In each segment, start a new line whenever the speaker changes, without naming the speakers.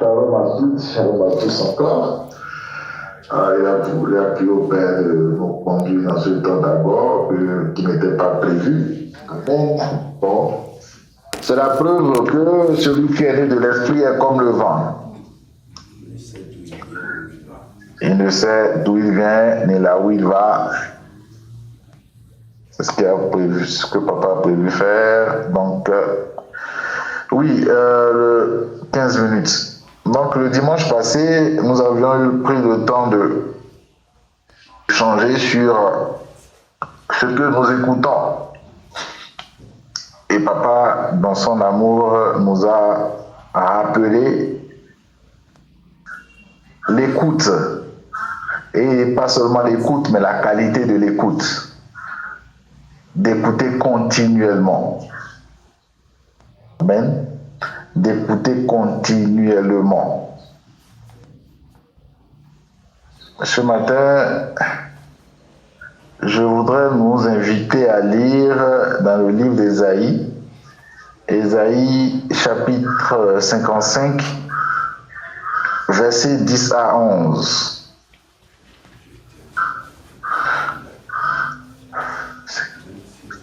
Shalom à toutes, shalom à tous encore. Il a pris au Père de nous conduire dans ce temps d'abord qui n'était pas prévu. Amen. Bon. C'est la preuve que celui qui est né de l'Esprit est comme le vent. Il ne sait d'où il vient, ni là où il va. C'est ce qu'il a prévu, ce que papa a prévu faire. Donc, oui, 15 minutes. Donc, le dimanche passé, nous avions pris le temps de changer sur ce que nous écoutons. Et papa, dans son amour, nous a rappelé l'écoute. Et pas seulement l'écoute, mais la qualité de l'écoute. D'écouter continuellement. Amen. D'écouter continuellement. Ce matin, je voudrais nous inviter à lire dans le livre d'Ésaïe, Ésaïe chapitre 55, versets 10 à 11.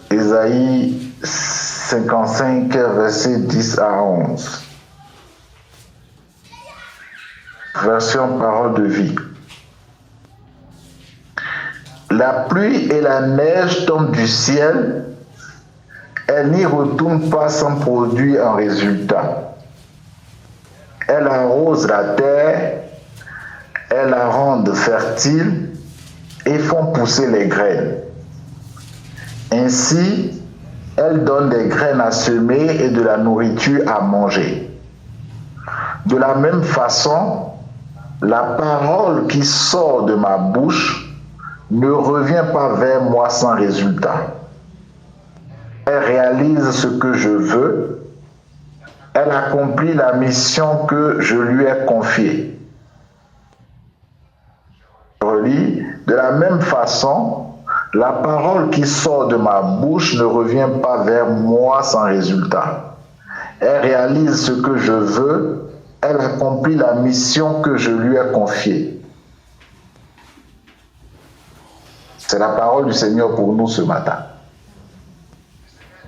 Ésaïe 55, versets 10 à 11. Version parole de vie. La pluie et la neige tombent du ciel, elles n'y retournent pas sans produire un résultat. Elles arrosent la terre, elles la rendent fertile et font pousser les graines. Ainsi, elles donnent des graines à semer et de la nourriture à manger. De la même façon, la parole qui sort de ma bouche ne revient pas vers moi sans résultat. Elle réalise ce que je veux. Elle accomplit la mission que je lui ai confiée. Je relis, de la même façon, la parole qui sort de ma bouche ne revient pas vers moi sans résultat. Elle réalise ce que je veux. Elle accomplit la mission que je lui ai confiée. C'est la parole du Seigneur pour nous ce matin.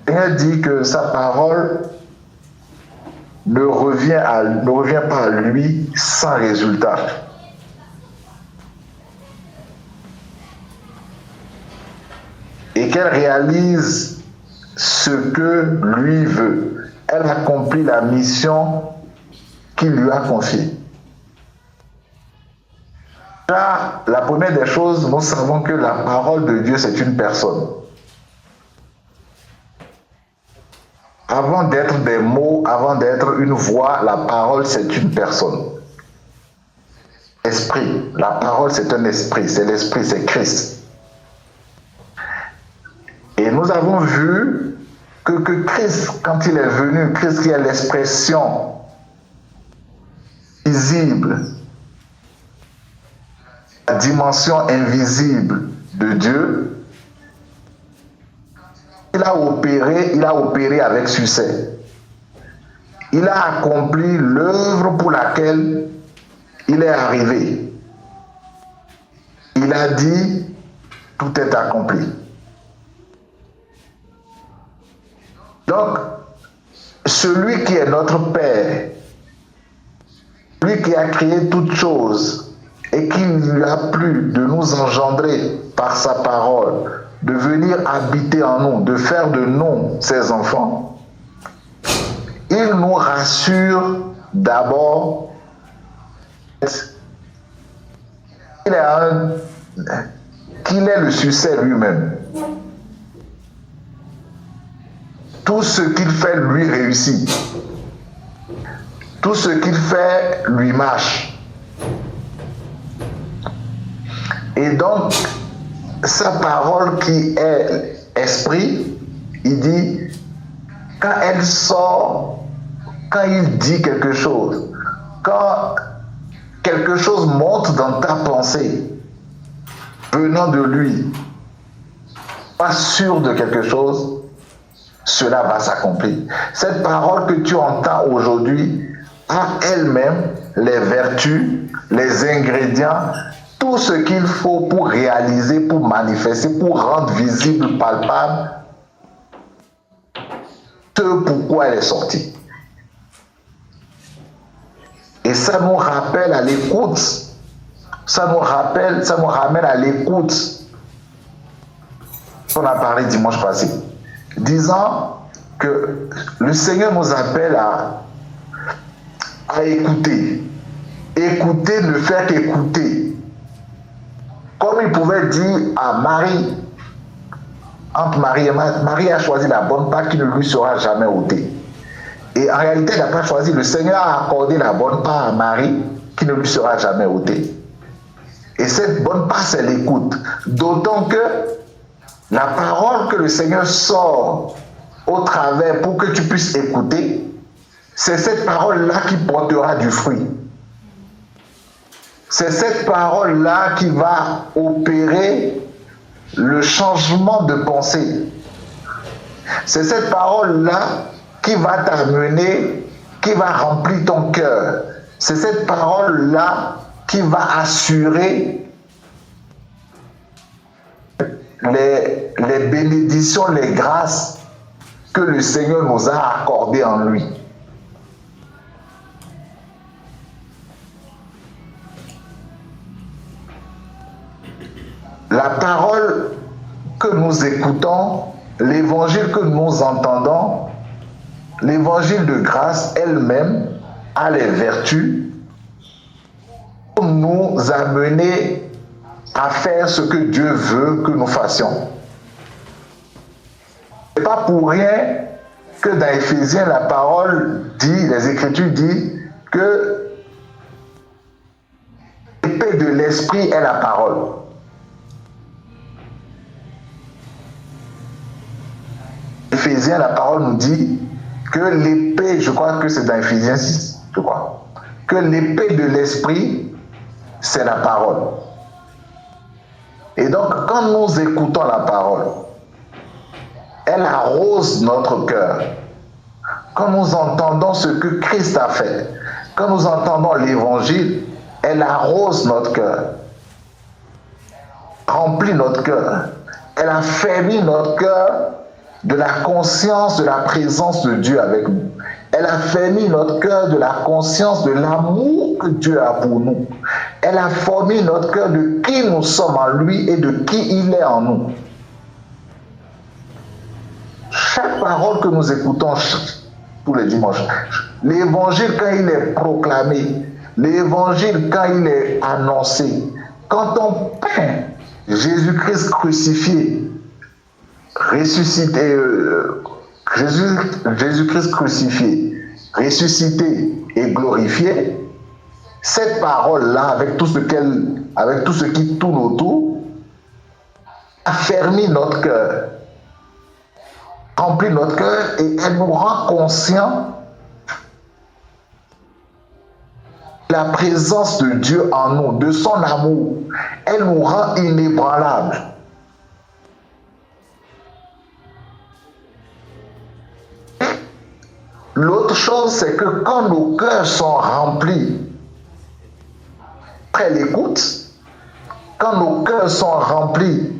Elle dit que sa parole ne revient pas à lui sans résultat. Et qu'elle réalise ce que lui veut. Elle accomplit la mission qu'il lui a confiée. Là, la première des choses, nous savons que la parole de Dieu, c'est une personne. Avant d'être des mots, avant d'être une voix, la parole, c'est une personne. Esprit. La parole, c'est un esprit. C'est l'esprit, c'est Christ. Et nous avons vu que Christ, quand il est venu, Christ qui est l'expression visible, la dimension invisible de Dieu, il a opéré avec succès. Il a accompli l'œuvre pour laquelle il est arrivé. Il a dit, tout est accompli. Donc, celui qui est notre Père, lui qui a créé toutes choses, et qui lui a plu de nous engendrer par sa parole, de venir habiter en nous, de faire de nous ses enfants, il nous rassure d'abord qu'il est le succès lui-même. Tout ce qu'il fait lui réussit. Tout ce qu'il fait lui marche. Et donc, sa parole qui est esprit, il dit, quand elle sort, quand il dit quelque chose, quand quelque chose monte dans ta pensée, venant de lui, pas sûr de quelque chose, cela va s'accomplir. Cette parole que tu entends aujourd'hui a elle-même les vertus, les ingrédients, tout ce qu'il faut pour réaliser, pour manifester, pour rendre visible, palpable ce pourquoi elle est sortie. Et ça nous rappelle à l'écoute, ça nous ramène à l'écoute qu'on a parlé dimanche passé, disant que le Seigneur nous appelle à écouter. Écouter, ne faire qu'écouter. Comme il pouvait dire à Marie, entre Marie et Marie a choisi la bonne part qui ne lui sera jamais ôtée. Et en réalité, elle n'a pas choisi. Le Seigneur a accordé la bonne part à Marie qui ne lui sera jamais ôtée. Et cette bonne part, c'est l'écoute. D'autant que la parole que le Seigneur sort au travers pour que tu puisses écouter, c'est cette parole-là qui portera du fruit. C'est cette parole-là qui va opérer le changement de pensée. C'est cette parole-là qui va t'amener, qui va remplir ton cœur. C'est cette parole-là qui va assurer les bénédictions, les grâces que le Seigneur nous a accordées en lui. La parole que nous écoutons, l'évangile que nous entendons, l'évangile de grâce elle-même a les vertus pour nous amener à faire ce que Dieu veut que nous fassions. Ce n'est pas pour rien que dans Éphésiens, la parole dit, les Écritures disent que l'épée de l'esprit est la parole. Éphésiens, la parole nous dit que l'épée, je crois que c'est dans Éphésiens 6, je crois, que l'épée de l'esprit, c'est la parole. Et donc, quand nous écoutons la parole, elle arrose notre cœur. Quand nous entendons ce que Christ a fait, quand nous entendons l'évangile, elle arrose notre cœur, remplit notre cœur, elle affermit notre cœur de la conscience de la présence de Dieu avec nous. Elle affermit notre cœur de la conscience de l'amour que Dieu a pour nous. Elle a formé notre cœur de qui nous sommes en lui et de qui il est en nous. Chaque parole que nous écoutons tous les dimanches, l'évangile quand il est proclamé, l'évangile quand il est annoncé, quand on peint Jésus-Christ crucifié, ressuscité, Jésus-Christ crucifié, ressuscité et glorifié, cette parole-là, avec tout ce qui tourne autour, affermit notre cœur, remplit notre cœur et elle nous rend conscients de la présence de Dieu en nous, de son amour. Elle nous rend inébranlables. L'autre chose, c'est que quand nos cœurs sont remplis, après l'écoute, quand nos cœurs sont remplis de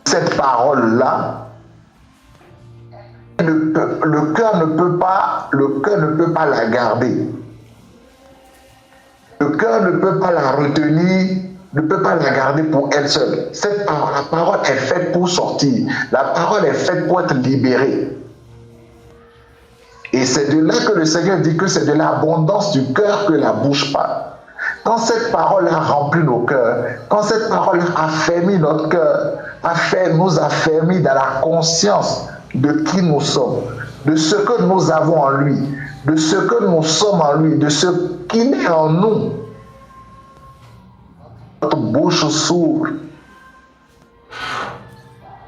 cette parole-là, le cœur ne peut pas la garder. Le cœur ne peut pas la retenir, ne peut pas la garder pour elle seule. La parole est faite pour sortir. La parole est faite pour être libérée. Et c'est de là que le Seigneur dit que c'est de l'abondance du cœur que la bouche parle. Quand cette parole a rempli nos cœurs, quand cette parole a affermi notre cœur, nous affermi dans la conscience de qui nous sommes, de ce que nous avons en lui, de ce que nous sommes en lui, de ce qu'il est en nous, notre bouche s'ouvre.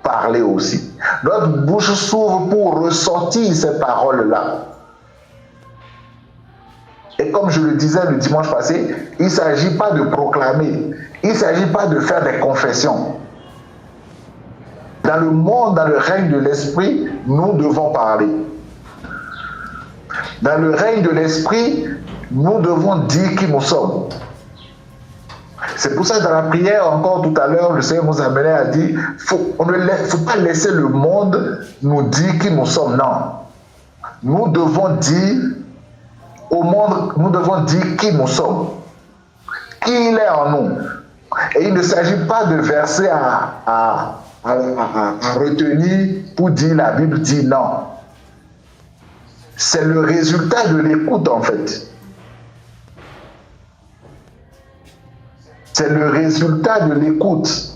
Parler aussi. Notre bouche s'ouvre pour ressortir ces paroles-là. Et comme je le disais le dimanche passé, il ne s'agit pas de proclamer, il ne s'agit pas de faire des confessions. Dans le monde, dans le règne de l'esprit, nous devons parler. Dans le règne de l'esprit, nous devons dire qui nous sommes. C'est pour ça que dans la prière, encore tout à l'heure, le Seigneur nous amenait à dire, on ne faut pas laisser le monde nous dire qui nous sommes. Non. Nous devons dire au monde, nous devons dire qui nous sommes. Qui il est en nous. Et il ne s'agit pas de verser à retenir pour dire la Bible dit non. C'est le résultat de l'écoute en fait. C'est le résultat de l'écoute,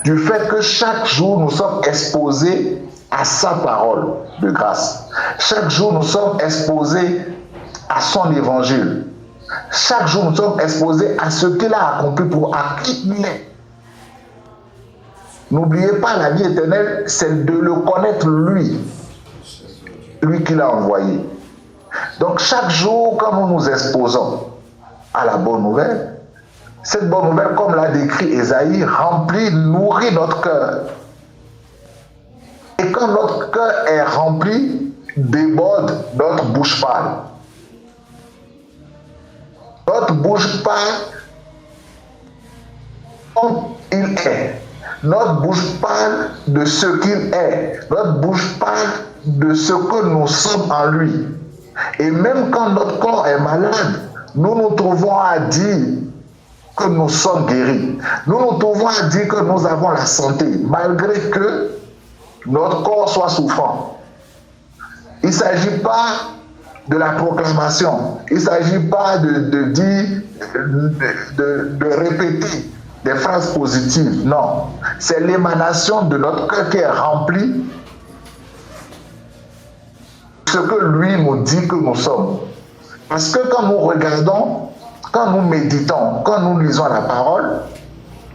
du fait que chaque jour nous sommes exposés à sa parole de grâce. Chaque jour nous sommes exposés à son évangile. Chaque jour nous sommes exposés à ce qu'il a accompli pour à qui il est. N'oubliez pas, la vie éternelle, c'est de le connaître lui, lui qui l'a envoyé. Donc chaque jour, quand nous nous exposons à la bonne nouvelle, cette bonne nouvelle, comme l'a décrit Ésaïe, remplit, nourrit notre cœur. Et quand notre cœur est rempli, déborde, notre bouche parle. Notre bouche parle comme il est. Notre bouche parle de ce qu'il est. Notre bouche parle de ce que nous sommes en lui. Et même quand notre corps est malade, nous nous trouvons à dire que nous sommes guéris. Nous nous trouvons à dire que nous avons la santé, malgré que notre corps soit souffrant. Il ne s'agit pas de la proclamation. Il ne s'agit pas de dire, de répéter des phrases positives. Non. C'est l'émanation de notre cœur qui est rempli de ce que lui nous dit que nous sommes. Parce que quand nous regardons, quand nous méditons, quand nous lisons la parole,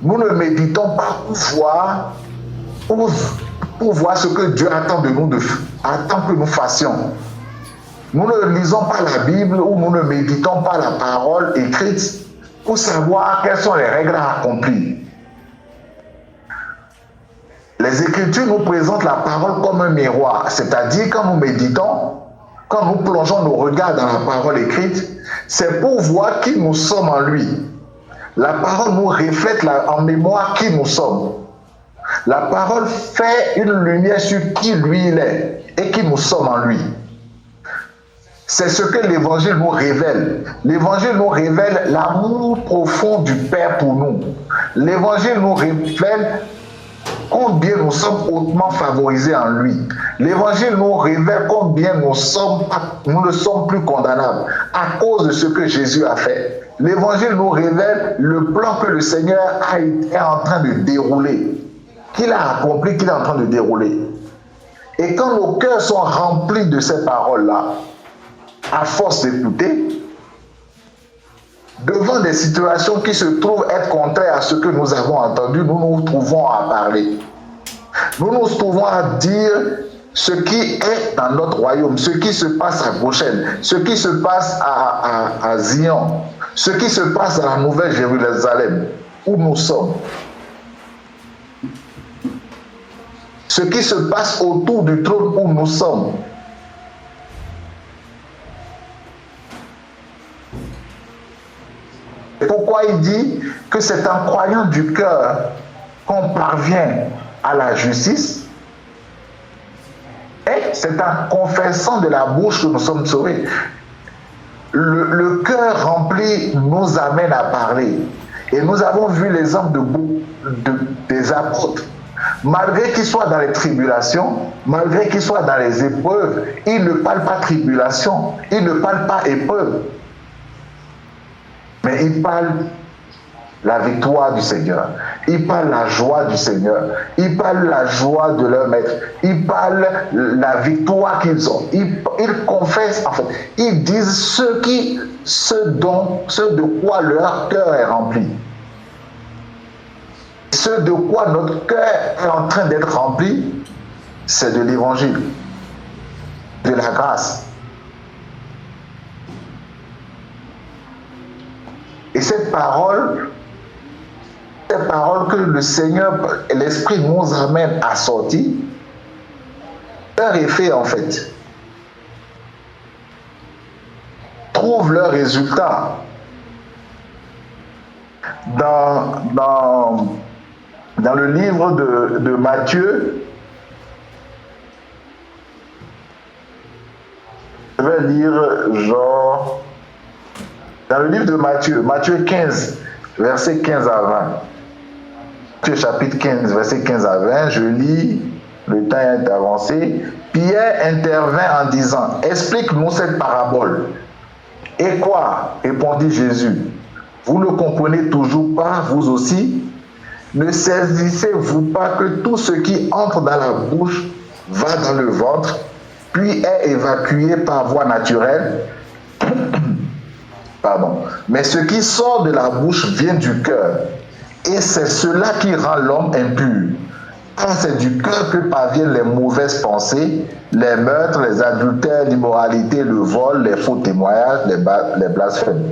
nous ne méditons pas pour voir ce que Dieu attend de nous, attend que nous fassions. Nous ne lisons pas la Bible ou nous ne méditons pas la parole écrite pour savoir quelles sont les règles à accomplir. Les Écritures nous présentent la parole comme un miroir, c'est-à-dire quand nous méditons, quand nous plongeons nos regards dans la parole écrite, c'est pour voir qui nous sommes en lui. La parole nous reflète en mémoire qui nous sommes. La parole fait une lumière sur qui lui il est et qui nous sommes en lui. C'est ce que l'Évangile nous révèle. L'Évangile nous révèle l'amour profond du Père pour nous. L'Évangile nous révèle combien nous sommes hautement favorisés en lui. L'Évangile nous révèle combien nous ne sommes plus condamnables à cause de ce que Jésus a fait. L'Évangile nous révèle le plan que le Seigneur est en train de dérouler, qu'il a accompli, qu'il est en train de dérouler. Et quand nos cœurs sont remplis de ces paroles-là, à force d'écouter, devant des situations qui se trouvent être contraires à ce que nous avons entendu, nous nous trouvons à parler. Nous nous trouvons à dire ce qui est dans notre royaume, ce qui se passe à Goshen, ce qui se passe à Zion, ce qui se passe dans la Nouvelle Jérusalem, où nous sommes. Ce qui se passe autour du trône où nous sommes. Pourquoi il dit que c'est en croyant du cœur qu'on parvient à la justice et c'est en confessant de la bouche que nous sommes sauvés. Le cœur rempli nous amène à parler. Et nous avons vu l'exemple des apôtres. Malgré qu'ils soient dans les tribulations, malgré qu'ils soient dans les épreuves, ils ne parlent pas tribulation, ils ne parlent pas épreuve. Mais ils parlent la victoire du Seigneur. Ils parlent la joie du Seigneur. Ils parlent la joie de leur maître. Ils parlent la victoire qu'ils ont. Ils confessent, en fait, ils disent ce de quoi leur cœur est rempli. Ce de quoi notre cœur est en train d'être rempli, c'est de l'évangile, de la grâce. Et cette parole que le Seigneur et l'Esprit nous amènent à sortir, leur effet en fait. trouvent leurs résultats. Dans le livre de Matthieu, je vais lire dans le livre de Matthieu 15, versets 15 à 20. Matthieu chapitre 15, versets 15 à 20, je lis, le temps est avancé. Pierre intervint en disant, explique-nous cette parabole. Et quoi? Répondit Jésus. Vous ne comprenez toujours pas, vous aussi? Ne saisissez-vous pas que tout ce qui entre dans la bouche va dans le ventre, puis est évacué par voie naturelle? Pardon. Mais ce qui sort de la bouche vient du cœur, et c'est cela qui rend l'homme impur. Car c'est du cœur que parviennent les mauvaises pensées, les meurtres, les adultères, l'immoralité, le vol, les faux témoignages, les blasphèmes.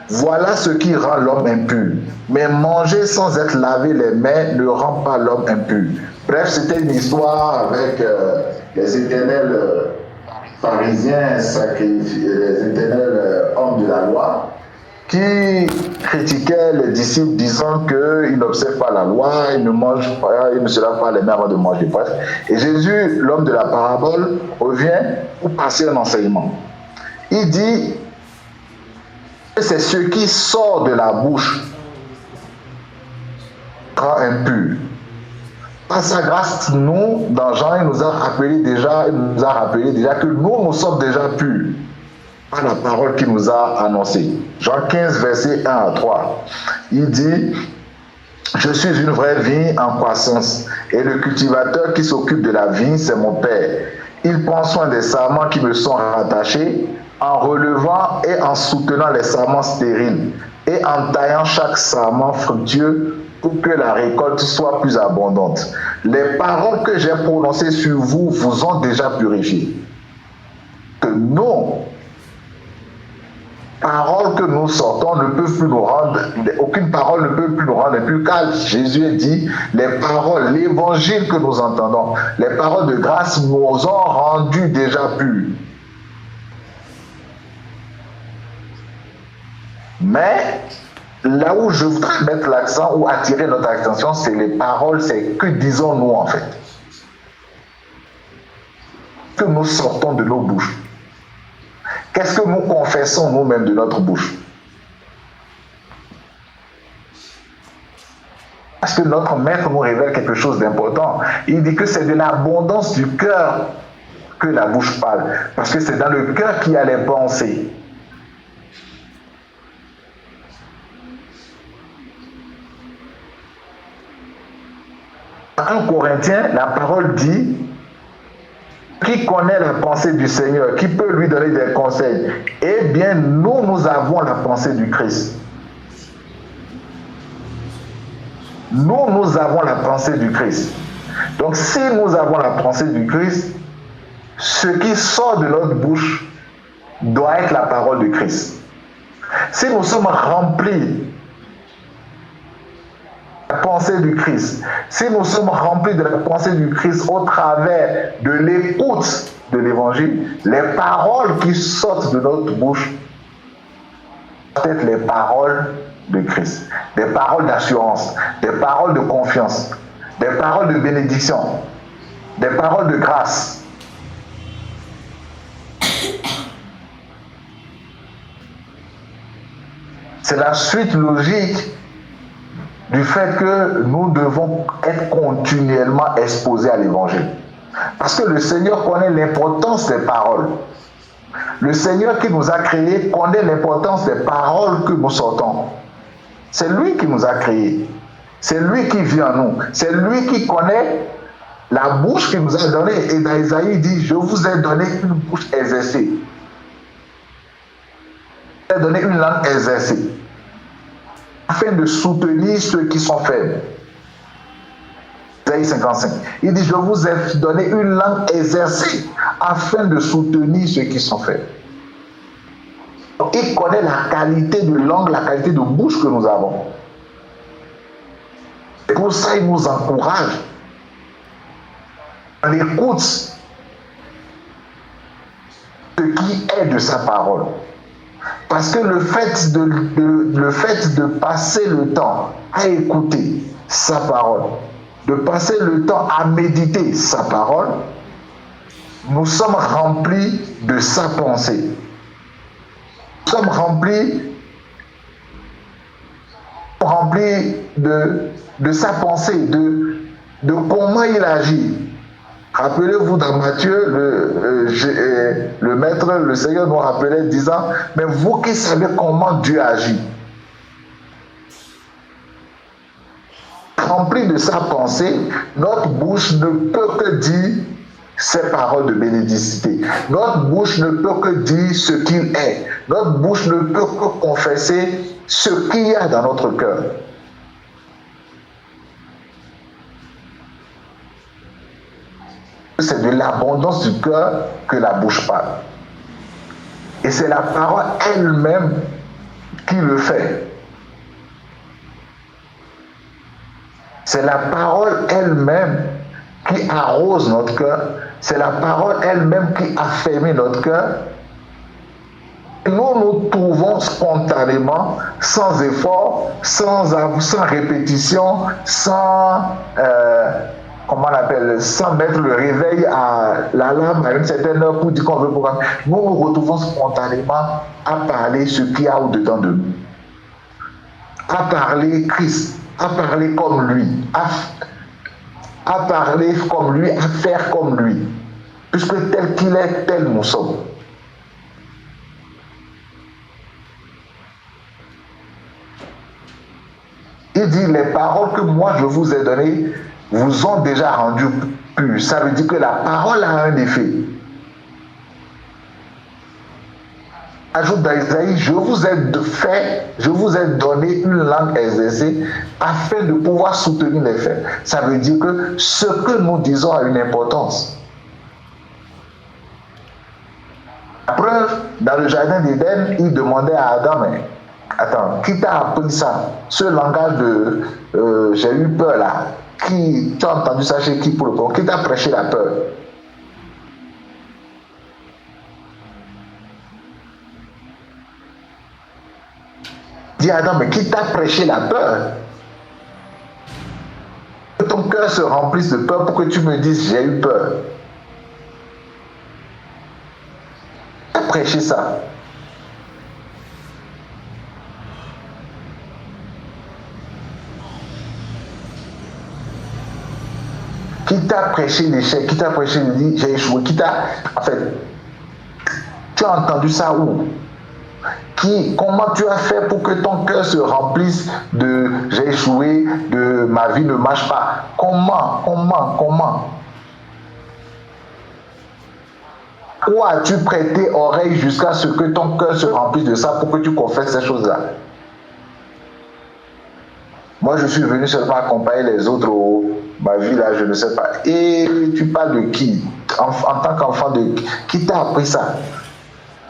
Voilà ce qui rend l'homme impur. Mais manger sans être lavé les mains ne rend pas l'homme impur. Bref, c'était une histoire avec les éternels pharisiens, les éternels hommes de la loi, qui critiquaient les disciples disant qu'ils n'observent pas la loi, ils ne mangent pas, ils ne se lavent pas les mains avant de manger. Bref. Et Jésus, l'homme de la parabole, revient pour passer un enseignement. Il dit que c'est ce qui sort de la bouche rend impur. Par sa grâce, nous, dans Jean, il nous a rappelé déjà que nous sommes déjà purs par la parole qu'il nous a annoncée. Jean 15, verset 1 à 3. Il dit, je suis une vraie vigne en croissance, et le cultivateur qui s'occupe de la vigne, c'est mon Père. Il prend soin des sarments qui me sont rattachés, en relevant et en soutenant les sarments stériles, et en taillant chaque sarment fructueux pour que la récolte soit plus abondante. Les paroles que j'ai prononcées sur vous vous ont déjà purifié. Que nos paroles que nous sortons ne peuvent plus nous rendre, aucune parole ne peut plus nous rendre impurs, car Jésus dit, les paroles, l'évangile que nous entendons, les paroles de grâce nous ont rendus déjà purs. Mais là où je voudrais mettre l'accent ou attirer notre attention, c'est les paroles, c'est que disons-nous en fait. Que nous sortons de nos bouches. Qu'est-ce que nous confessons nous-mêmes de notre bouche? Parce que notre maître nous révèle quelque chose d'important. Il dit que c'est de l'abondance du cœur que la bouche parle. Parce que c'est dans le cœur qu'il y a les pensées. En 1 Corinthiens, la parole dit, qui connaît la pensée du Seigneur, qui peut lui donner des conseils? Eh bien, nous avons la pensée du Christ. Nous avons la pensée du Christ. Donc, si nous avons la pensée du Christ, ce qui sort de notre bouche doit être la parole de Christ. Si nous sommes remplis la pensée du Christ, si nous sommes remplis de la pensée du Christ au travers de l'écoute de l'évangile, les paroles qui sortent de notre bouche doivent être les paroles de Christ, des paroles d'assurance, des paroles de confiance, des paroles de bénédiction, des paroles de grâce. C'est la suite logique du fait que nous devons être continuellement exposés à l'évangile. Parce que le Seigneur connaît l'importance des paroles. Le Seigneur qui nous a créés connaît l'importance des paroles que nous sortons. C'est lui qui nous a créés. C'est lui qui vit en nous. C'est lui qui connaît la bouche qu'il nous a donnée. Et dans Isaïe, il dit, je vous ai donné une bouche exercée. Je vous ai donné une langue exercée, afin de soutenir ceux qui sont faibles. Isaïe 55. Il dit, je vous ai donné une langue exercée, afin de soutenir ceux qui sont faibles. Il connaît la qualité de langue, la qualité de bouche que nous avons. Et pour ça, il nous encourage. On écoute ce qui est de sa parole. Parce que le fait de passer le temps à écouter sa parole, de passer le temps à méditer sa parole, nous sommes remplis de sa pensée. Nous sommes remplis de sa pensée, de comment il agit. Rappelez-vous dans Matthieu, le maître, le Seigneur nous rappelait disant, mais vous qui savez comment Dieu agit, rempli de sa pensée, notre bouche ne peut que dire ces paroles de bénédicité. Notre bouche ne peut que dire ce qu'il est. Notre bouche ne peut que confesser ce qu'il y a dans notre cœur. C'est de l'abondance du cœur que la bouche parle. Et c'est la parole elle-même qui le fait. C'est la parole elle-même qui arrose notre cœur. C'est la parole elle-même qui affermit notre cœur. Nous nous trouvons spontanément, sans effort, sans répétition, sans mettre le réveil à l'alarme à une certaine heure pour dire qu'on veut programmer. Nous nous retrouvons spontanément à parler ce qu'il y a au-dedans de nous. À parler Christ, à parler comme lui, à parler comme lui, à faire comme lui. Puisque tel qu'il est, tel nous sommes. Il dit, les paroles que moi je vous ai données vous ont déjà rendu purs. Ça veut dire que la parole a un effet. Ajoute dans Isaïe, je vous ai donné une langue exercée afin de pouvoir soutenir les faits. Ça veut dire que ce que nous disons a une importance. La preuve, dans le jardin d'Éden, il demandait à Adam, mais attends, qui t'a appris ça? Ce langage de j'ai eu peur là, tu as entendu ça chez qui pour le moment? Qui t'a prêché la peur? Dis Adam, mais qui t'a prêché la peur? Que ton cœur se remplisse de peur pour que tu me dises j'ai eu peur. Qui t'a prêché ça? Qui t'a prêché l'échec? Qui t'a prêché le dit j'ai échoué? En fait, tu as entendu ça où? Comment tu as fait pour que ton cœur se remplisse de j'ai échoué, de ma vie ne marche pas? Comment? Où as-tu prêté oreille jusqu'à ce que ton cœur se remplisse de ça pour que tu confesses ces choses-là? Moi, je suis venu seulement accompagner les autres. Ma vie là, je ne sais pas. Et tu parles de qui? En tant qu'enfant de qui t'a appris ça?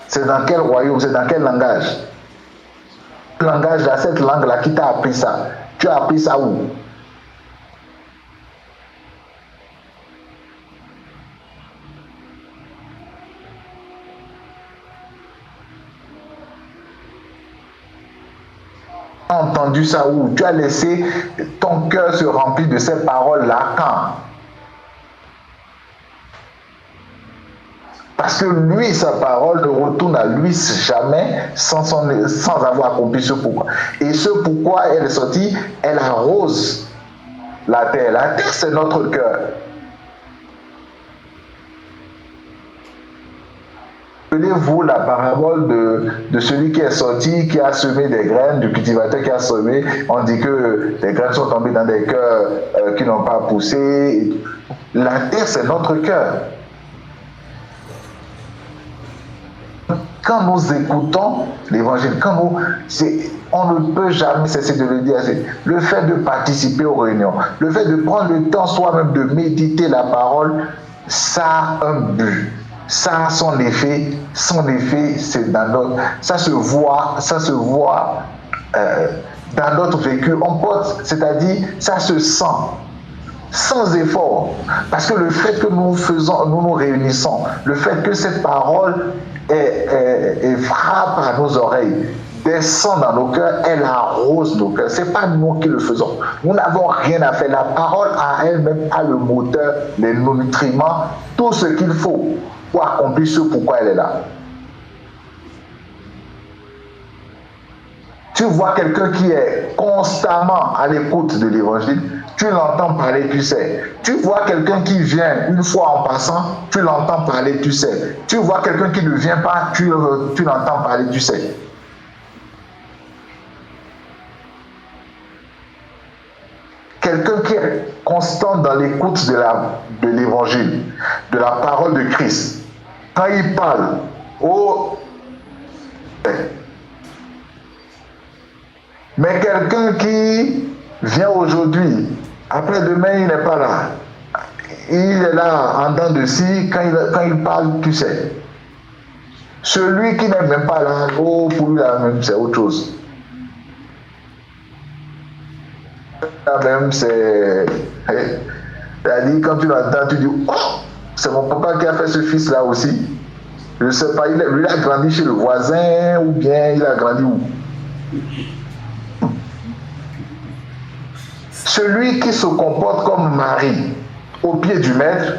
C'est dans quel royaume? C'est dans quel langage? Ce langage-là, cette langue-là, qui t'a appris ça? Tu as appris ça où? Tu as entendu ça où? Tu as laissé ton cœur se remplir de ces paroles-là quand? Parce que lui, sa parole ne retourne à lui jamais sans avoir accompli ce pourquoi. Et ce pourquoi elle est sortie, elle arrose la terre. La terre, c'est notre cœur. Rappelez-vous la parabole de celui qui est sorti, qui a semé des graines, du cultivateur qui a semé. On dit que les graines sont tombées dans des cœurs qui n'ont pas poussé. La terre, c'est notre cœur. Quand nous écoutons l'évangile, on ne peut jamais cesser de le dire, le fait de participer aux réunions, le fait de prendre le temps soi-même de méditer la parole, ça a un but, ça a son effet, c'est dans notre, ça se voit dans notre vécu, c'est-à-dire ça se sent. Sans effort, parce que le fait que nous nous réunissons, le fait que cette parole et frappe à nos oreilles, descend dans nos cœurs, elle arrose nos cœurs. Ce n'est pas nous qui le faisons. Nous n'avons rien à faire. La parole à elle-même a le moteur, les nutriments, tout ce qu'il faut pour accomplir ce pourquoi elle est là. Tu vois quelqu'un qui est constamment à l'écoute de l'évangile, tu l'entends parler, tu sais. Tu vois quelqu'un qui vient une fois en passant, tu l'entends parler, tu sais. Tu vois quelqu'un qui ne vient pas, tu l'entends parler, tu sais. Quelqu'un qui est constant dans l'écoute de l'évangile, de la parole de Christ. Quand il parle, mais quelqu'un qui vient aujourd'hui, après-demain, il n'est pas là. Il est là en dents de scie, quand il parle, tu sais. Celui qui n'est même pas là, pour lui, là même, c'est autre chose. Là même, c'est. C'est-à-dire, quand tu l'entends, tu dis, oh, c'est mon papa qui a fait ce fils-là aussi. Je ne sais pas, lui, il a grandi chez le voisin, ou bien il a grandi où? Celui qui se comporte comme Marie au pied du maître,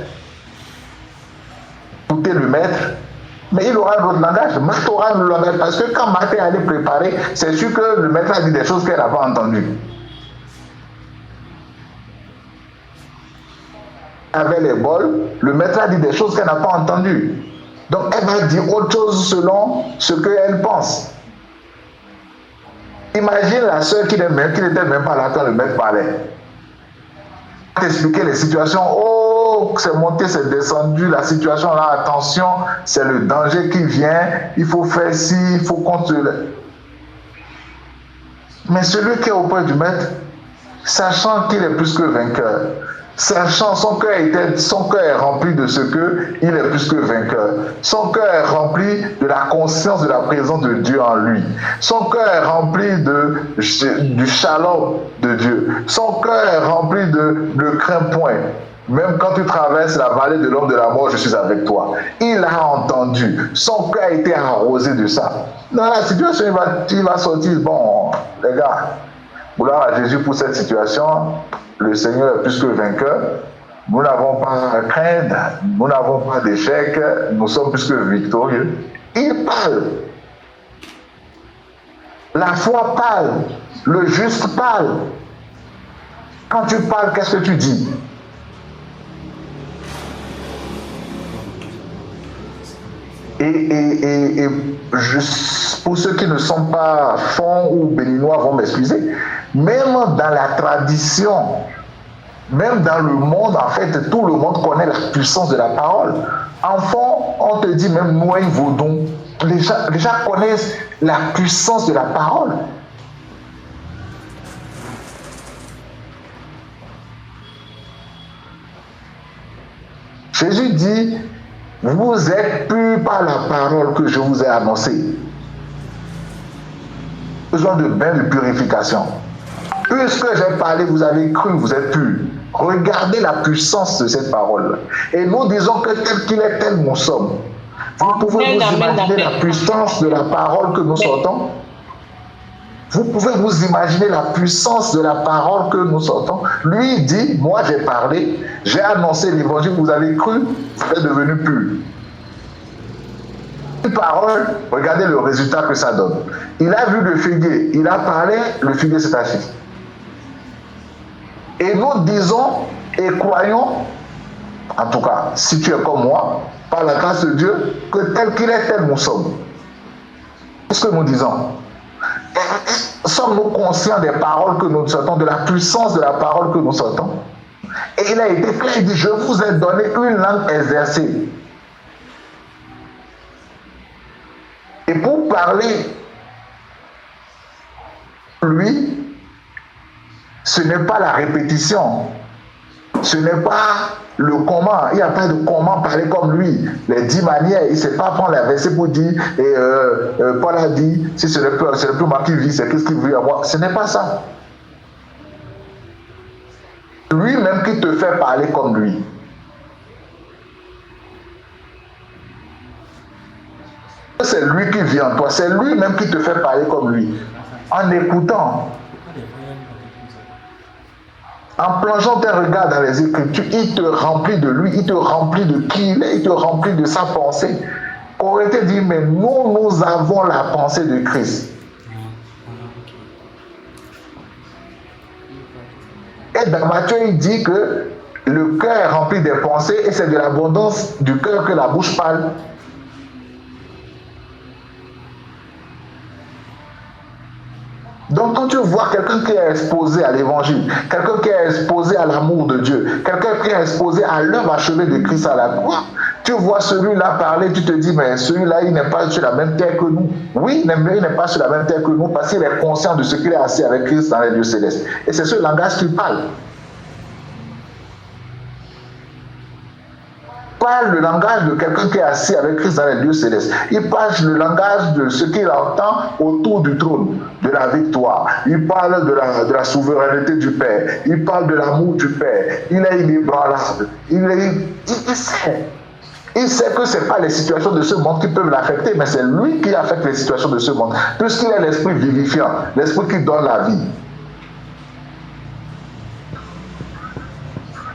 écoutez le maître, mais il aura un autre langage. Marthe aura un langage parce que quand Marthe est allée préparer, c'est sûr que le maître a dit des choses qu'elle n'a pas entendues. Avec les bols, le maître a dit des choses qu'elle n'a pas entendues. Donc elle va dire autre chose selon ce qu'elle pense. Imagine la sœur qui n'était même pas là quand le maître parlait. T'expliquer les situations. Oh, c'est monté, c'est descendu, la situation là, attention, c'est le danger qui vient, il faut faire ci, il faut contrôler. Mais celui qui est auprès du maître, sachant qu'il est plus que vainqueur, sachant son cœur est rempli de ce qu'il est plus que vainqueur. Son cœur est rempli de la conscience de la présence de Dieu en lui. Son cœur est rempli du shalom de Dieu. Son cœur est rempli de ne crains point. Même quand tu traverses la vallée de l'homme de la mort, je suis avec toi. Il a entendu. Son cœur a été arrosé de ça. Dans la situation, il va sortir. Bon, les gars, gloire à Jésus pour cette situation. Le Seigneur est plus que vainqueur. Nous n'avons pas à craindre, nous n'avons pas d'échec, nous sommes plus que victorieux. Il parle. La foi parle. Le juste parle. Quand tu parles, qu'est-ce que tu dis? Et pour ceux qui ne sont pas fonds ou béninois vont m'excuser, même dans la tradition, même dans le monde, en fait, tout le monde connaît la puissance de la parole. Enfant, on te dit même nous, vaudon. Les gens connaissent la puissance de la parole. Jésus dit, vous êtes purs par la parole que je vous ai annoncée. Besoin de bain de purification. Puisque j'ai parlé, vous avez cru, vous êtes purs. Regardez la puissance de cette parole. Et nous disons que tel qu'il est, tel nous sommes. Vous pouvez vous imaginer la puissance de la parole que nous sortons? Vous pouvez vous imaginer la puissance de la parole que nous sortons? Lui dit, moi j'ai parlé, j'ai annoncé l'évangile, vous avez cru, vous êtes devenus purs. Une parole, regardez le résultat que ça donne. Il a vu le figuier, il a parlé, le figuier s'est assis. Et nous disons et croyons, en tout cas, si tu es comme moi, par la grâce de Dieu, que tel qu'il est, tel nous sommes. Qu'est-ce que nous disons? Sommes-nous conscients des paroles que nous sortons, de la puissance de la parole que nous sortons? Et il a été clair, il dit, je vous ai donné une langue exercée. Et pour parler, lui, ce n'est pas la répétition, ce n'est pas le comment, il n'y a pas de comment parler comme lui, les 10 manières, il ne sait pas prendre la verset pour dire, et Paul a dit, si ce n'est plus moi qui vis, c'est qu'est-ce qu'il veut à moi, ce n'est pas ça. Lui-même qui te fait parler comme lui. C'est lui qui vit en toi, c'est lui-même qui te fait parler comme lui. En écoutant, en plongeant tes regards dans les Écritures, il te remplit de lui, il te remplit de qui il est, il te remplit de sa pensée. Aurait été dit, mais nous avons la pensée de Christ. Et dans Matthieu, il dit que le cœur est rempli des pensées et c'est de l'abondance du cœur que la bouche parle. Donc quand tu vois quelqu'un qui est exposé à l'évangile, quelqu'un qui est exposé à l'amour de Dieu, quelqu'un qui est exposé à l'œuvre achevée de Christ à la croix, tu vois celui-là parler, tu te dis, mais celui-là, il n'est pas sur la même terre que nous. Oui, il n'est pas sur la même terre que nous parce qu'il est conscient de ce qu'il est assis avec Christ dans les lieux célestes. Et c'est ce langage qu'il parle. Parle le langage de quelqu'un qui est assis avec Christ dans les lieux célestes. Il parle le langage de ce qu'il entend autour du trône, de la victoire. Il parle de la souveraineté du Père. Il parle de l'amour du Père. Il est inébranlable. Il sait. Il sait que ce n'est pas les situations de ce monde qui peuvent l'affecter, mais c'est lui qui affecte les situations de ce monde. Puisqu'il est l'esprit vivifiant, l'esprit qui donne la vie.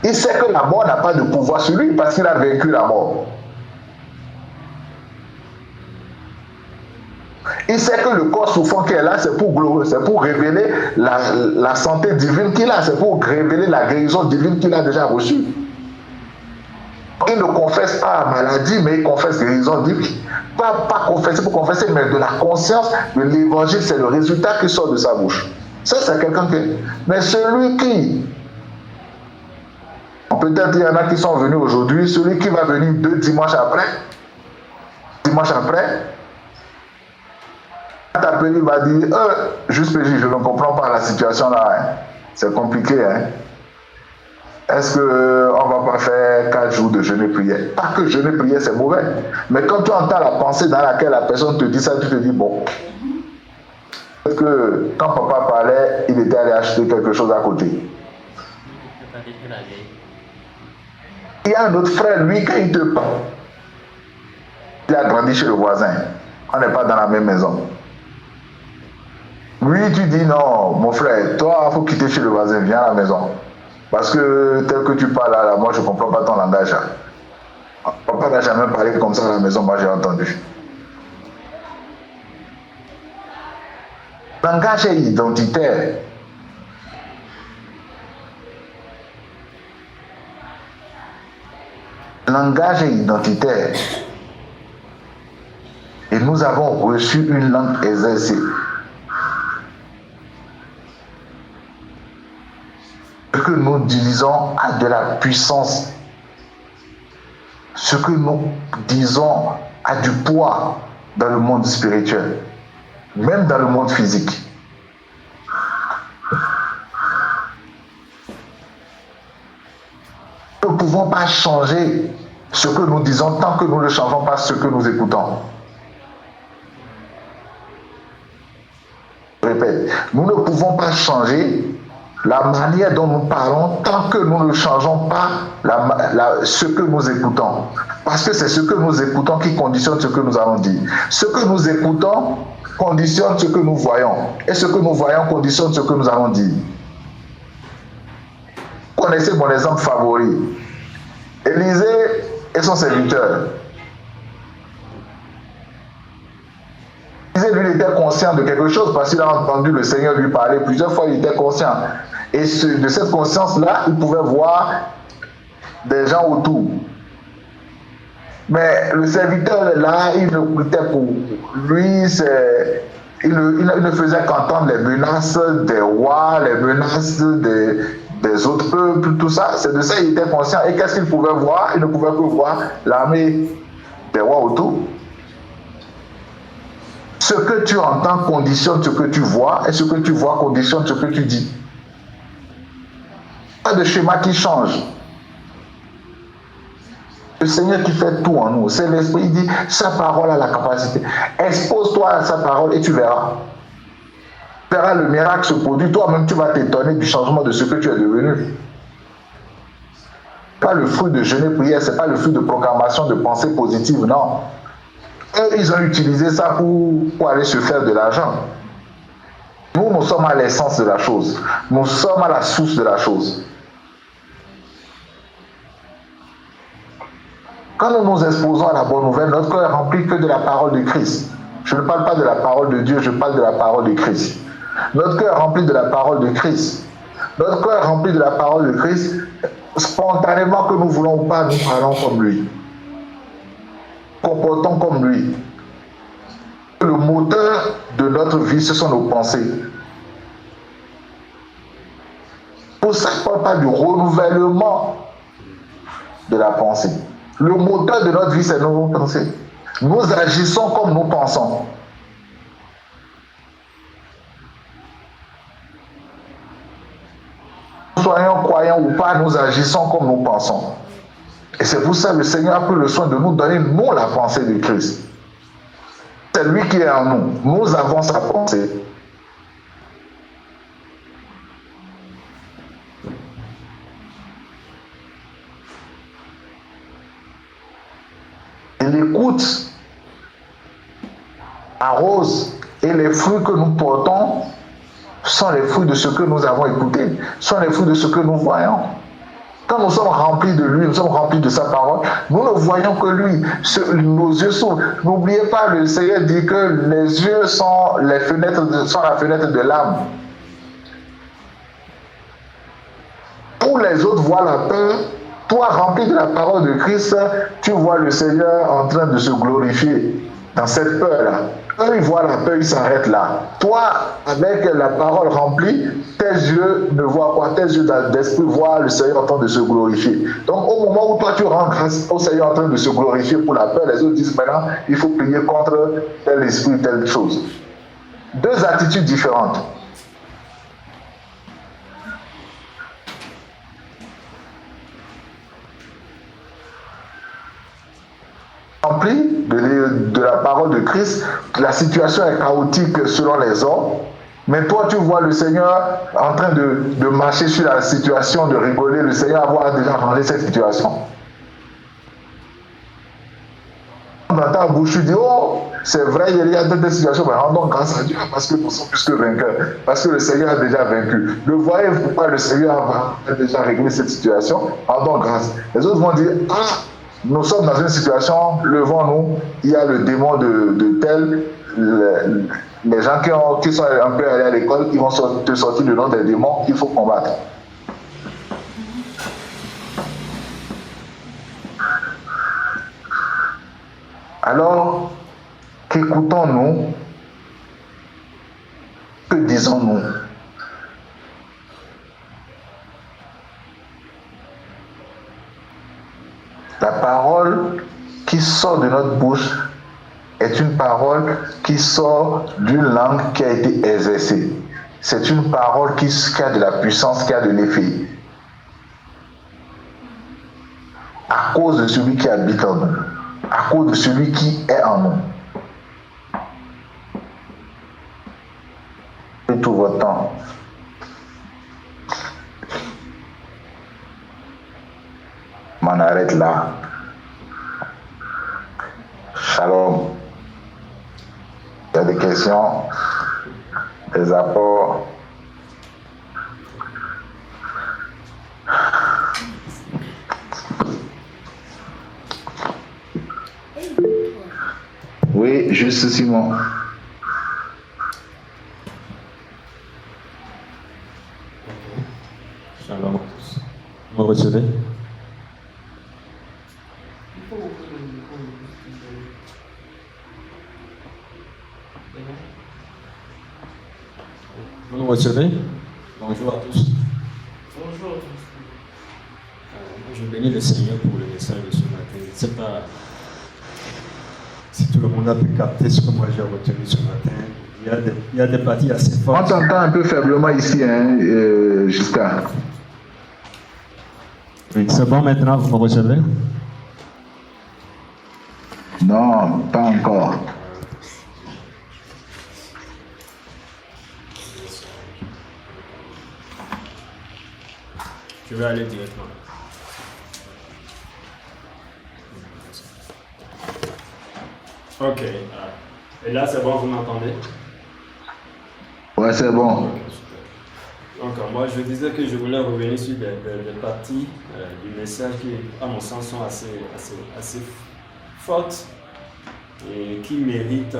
Il sait que la mort n'a pas de pouvoir sur lui parce qu'il a vaincu la mort. Il sait que le corps souffrant qui est là, c'est pour révéler la santé divine qu'il a, c'est pour révéler la guérison divine qu'il a déjà reçue. Il ne confesse pas maladie, mais il confesse guérison divine. Pas confesser pour confesser, mais de la conscience de l'évangile, c'est le résultat qui sort de sa bouche. Ça, c'est quelqu'un qui... Mais celui qui... Peut-être il y en a qui sont venus aujourd'hui, celui qui va venir 2 dimanches après, t'appeler, il va dire, juste PJ, je ne comprends pas la situation là, hein. C'est compliqué, hein. Est-ce qu'on ne va pas faire 4 jours de jeûne et prière? Pas que jeûne et prière c'est mauvais, mais quand tu entends la pensée dans laquelle la personne te dit ça, tu te dis, bon, peut-être que quand papa parlait, il était allé acheter quelque chose à côté. Il y a un autre frère, lui, quand il te parle, il a grandi chez le voisin. On n'est pas dans la même maison. Lui, tu dis non, mon frère, toi, il faut quitter chez le voisin, viens à la maison. Parce que tel que tu parles là, moi, je ne comprends pas ton langage. Papa n'a jamais parlé comme ça à la maison, moi, j'ai entendu. Le langage est identitaire. Le langage est identitaire. Et nous avons reçu une langue exercée. Ce que nous disons a de la puissance. Ce que nous disons a du poids dans le monde spirituel, même dans le monde physique. Nous ne pouvons pas changer ce que nous disons tant que nous ne changeons pas ce que nous écoutons. Je répète, nous ne pouvons pas changer la manière dont nous parlons tant que nous ne changeons pas ce que nous écoutons. Parce que c'est ce que nous écoutons qui conditionne ce que nous allons dire. Ce que nous écoutons conditionne ce que nous voyons. Et ce que nous voyons conditionne ce que nous allons dire. Vous connaissez mon exemple favori. Élisée et son serviteur. Élisée, lui, il était conscient de quelque chose parce qu'il a entendu le Seigneur lui parler plusieurs fois, il était conscient. Et de cette conscience-là, il pouvait voir des gens autour. Mais le serviteur, là, il écoutait pour lui, il ne faisait qu'entendre les menaces des rois, les menaces des autres peuples, tout ça. C'est de ça qu'il était conscient. Et qu'est-ce qu'il pouvait voir? Il ne pouvait que voir l'armée des rois autour. Ce que tu entends conditionne ce que tu vois, et ce que tu vois conditionne ce que tu dis. Pas de schéma qui change. Le Seigneur qui fait tout en nous, c'est l'Esprit, il dit, sa parole a la capacité. Expose-toi à sa parole et tu verras. Tu verras le miracle se produire. Toi-même, tu vas t'étonner du changement de ce que tu es devenu. Pas le fruit de jeûner prière, c'est pas le fruit de proclamation de pensée positive, non. Eux, ils ont utilisé ça pour aller se faire de l'argent. Nous sommes à l'essence de la chose. Nous sommes à la source de la chose. Quand nous nous exposons à la bonne nouvelle, notre cœur est rempli que de la parole de Christ. Je ne parle pas de la parole de Dieu, je parle de la parole de Christ. Notre cœur est rempli de la parole de Christ. Notre cœur est rempli de la parole de Christ. Spontanément, que nous voulons ou pas, nous parlons comme lui. Comportons comme lui. Le moteur de notre vie, ce sont nos pensées. Pour ça, je ne parle pas du renouvellement de la pensée. Le moteur de notre vie, c'est nos pensées. Nous agissons comme nous pensons. Soyons croyants ou pas, nous agissons comme nous pensons. Et c'est pour ça que le Seigneur a pris le soin de nous donner, nous, la pensée de Christ. C'est lui qui est en nous. Nous avons sa pensée. Et l'écoute arrose, et les fruits que nous portons sont les fruits de ce que nous avons écouté, sont les fruits de ce que nous voyons. Quand nous sommes remplis de lui, nous sommes remplis de sa parole, nous ne voyons que lui. Nos yeux s'ouvrent. N'oubliez pas, le Seigneur dit que les yeux sont la fenêtre de l'âme. Pour les autres voient la peur. Toi, rempli de la parole de Christ, tu vois le Seigneur en train de se glorifier dans cette peur-là. Eux, ils voient la peur, ils s'arrêtent là. Toi, avec la parole remplie, tes yeux ne voient pas, tes yeux d'esprit voient le Seigneur en train de se glorifier. Donc, au moment où toi, tu rends grâce au Seigneur en train de se glorifier pour la peur, les autres disent maintenant, il faut prier contre tel esprit, telle chose. Deux attitudes différentes. Rempli de la parole de Christ, la situation est chaotique selon les hommes, mais toi tu vois le Seigneur en train de marcher sur la situation, de rigoler, le Seigneur avoir déjà changé cette situation. Dans ta bouche, tu dis, oh, c'est vrai, il y a des situations, mais rendons grâce à Dieu parce que nous sommes plus que vainqueurs, parce que le Seigneur a déjà vaincu. Ne voyez-vous pas, le Seigneur a déjà réglé cette situation, rendons grâce. Les autres vont dire, ah, nous sommes dans une situation, levons-nous, il y a le démon de tel, les gens qui sont un peu allés à l'école, ils vont te sortir le nom des démons qu'il faut combattre. Alors, qu'écoutons-nous? Que disons-nous? La parole qui sort de notre bouche est une parole qui sort d'une langue qui a été exercée. C'est une parole qui a de la puissance, qui a de l'effet. À cause de celui qui habite en nous. À cause de celui qui est en nous. Et tout votre temps. M'en arrête là. Shalom. Il y a des questions, des apports. Oui, juste Simon.
Shalom. Vous me recevez? Vous nous recevez? Bonjour à tous.
Bonjour.
Je bénis le Seigneur pour le message de ce matin. Je ne sais pas si tout le monde a pu capter ce que moi j'ai retenu ce matin. Il y a des parties assez fortes.
On t'entend un peu faiblement ici, jusqu'à.
Oui, c'est bon maintenant, vous me recevez?
Non, pas encore.
Je vais aller directement.
Ok. Et là, c'est bon, vous m'entendez?
Ouais, c'est bon.
Ok, super. Donc, moi, je disais que je voulais revenir sur des parties du message qui, à mon sens, sont assez fortes et qui méritent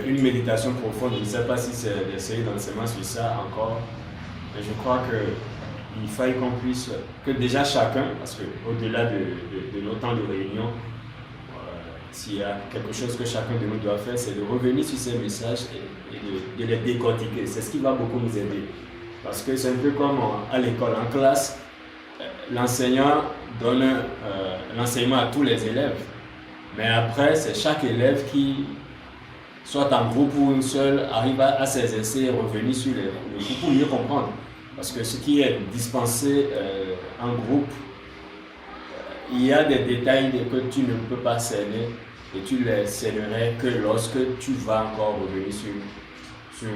une méditation profonde. Je ne sais pas si c'est d'essayer d'enseigner sur ça encore, mais je crois qu'il faille qu'on puisse, que déjà chacun, parce qu'au-delà de nos temps de réunion, s'il y a quelque chose que chacun de nous doit faire, c'est de revenir sur ces messages et de les décortiquer. C'est ce qui va beaucoup nous aider. Parce que c'est un peu comme à l'école, en classe, l'enseignant donne l'enseignement à tous les élèves. Mais après, c'est chaque élève qui, soit en groupe ou une seule, arrive à s'exercer et revenir sur le coup pour mieux comprendre. Parce que ce qui est dispensé en groupe, il y a des détails que tu ne peux pas cerner et tu les cernerais que lorsque tu vas encore revenir sur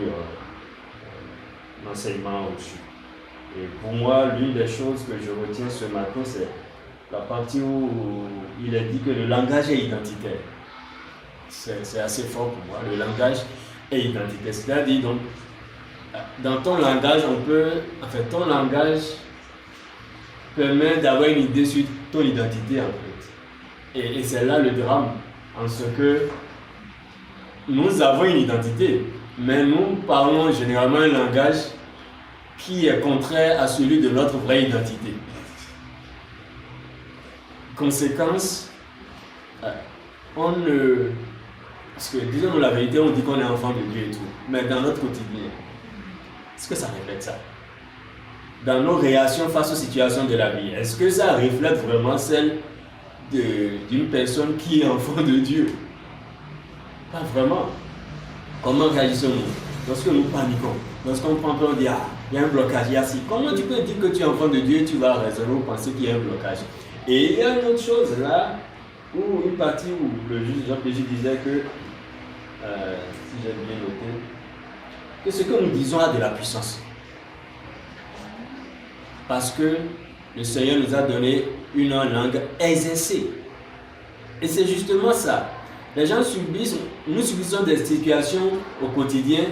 l'enseignement au-dessus. Et pour moi, l'une des choses que je retiens ce matin, c'est la partie où il est dit que le langage est identitaire. C'est assez fort pour moi. Le langage est identitaire. C'est-à-dire, donc, dans ton langage, ton langage permet d'avoir une idée sur ton identité, en fait. Et c'est là le drame, en ce que nous avons une identité, mais nous parlons généralement un langage qui est contraire à celui de notre vraie identité. Conséquence, parce que disons la vérité, on dit qu'on est enfant de Dieu et tout, mais dans notre quotidien, est-ce que ça répète ça? Dans nos réactions face aux situations de la vie, est-ce que ça reflète vraiment celle d'une personne qui est enfant de Dieu? Pas vraiment. Comment réagissons-nous? Lorsque nous paniquons, lorsqu'on prend peur, on dit, il y a un blocage, il y a ci. Comment tu peux dire que tu es enfant de Dieu et tu vas raisonner ou penser qu'il y a un blocage? Et il y a une autre chose là, où une partie où le juge Jean-Pierre disait que, si j'ai bien noté, que ce que nous disons a de la puissance. Parce que le Seigneur nous a donné une langue exercée. Et c'est justement ça. Les gens nous subissons des situations au quotidien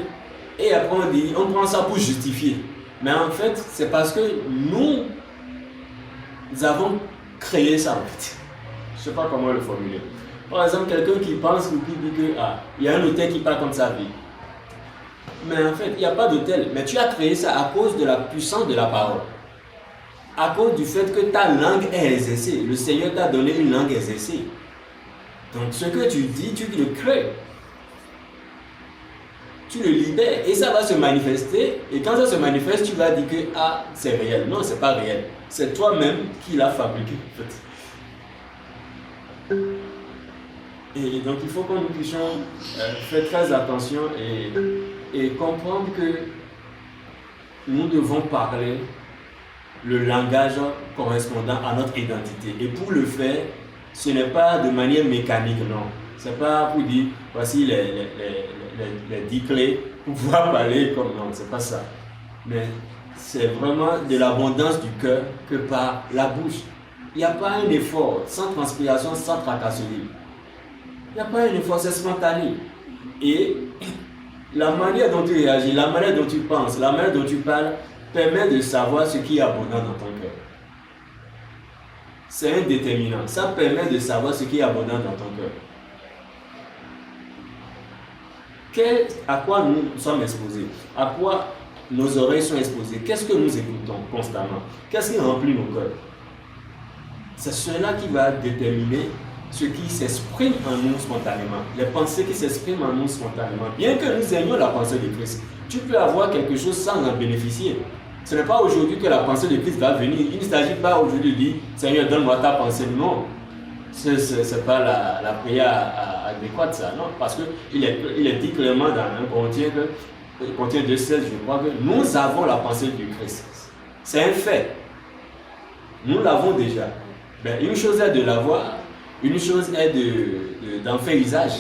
et après on prend ça pour justifier. Mais en fait, c'est parce que nous avons créé ça en fait. Je ne sais pas comment le formuler. Par exemple, quelqu'un qui pense ou qui dit que il y a un hôtel qui parle comme sa vie. Mais en fait, il n'y a pas d'hôtel. Mais tu as créé ça à cause de la puissance de la parole. À cause du fait que ta langue est exercée. Le Seigneur t'a donné une langue exercée. Donc ce que tu dis, tu le crées. Tu le libères et ça va se manifester. Et quand ça se manifeste, tu vas dire que c'est réel. Non, c'est pas réel. C'est toi-même qui l'as fabriqué en fait. Et donc il faut que nous puissions faire très attention et comprendre que nous devons parler le langage correspondant à notre identité. Et pour le faire, ce n'est pas de manière mécanique, non. Ce n'est pas pour dire, voici les 10 clés pour pouvoir parler comme non, c'est pas ça. Mais c'est vraiment de l'abondance du cœur que par la bouche. Il n'y a pas un effort, sans transpiration, sans tracasserie. Il n'y a pas un effort, c'est spontané. Et la manière dont tu réagis, la manière dont tu penses, la manière dont tu parles, permet de savoir ce qui est abondant dans ton cœur. C'est un déterminant. Ça permet de savoir ce qui est abondant dans ton cœur. À quoi nous sommes exposés? À quoi nos oreilles sont exposées? Qu'est-ce que nous écoutons constamment? Qu'est-ce qui remplit nos cœurs? C'est cela qui va déterminer ce qui s'exprime en nous spontanément. Les pensées qui s'expriment en nous spontanément. Bien que nous aimions la pensée de Christ, tu peux avoir quelque chose sans en bénéficier. Ce n'est pas aujourd'hui que la pensée de Christ va venir. Il ne s'agit pas aujourd'hui de dire Seigneur, donne-moi ta pensée. Non. Ce n'est pas la prière adéquate, ça. Non. Parce qu'il est dit clairement dans un Corinthiens 2,16, je crois que nous avons la pensée du Christ. C'est un fait. Nous l'avons déjà. Ben, une chose est de l'avoir, une chose est d'en faire usage.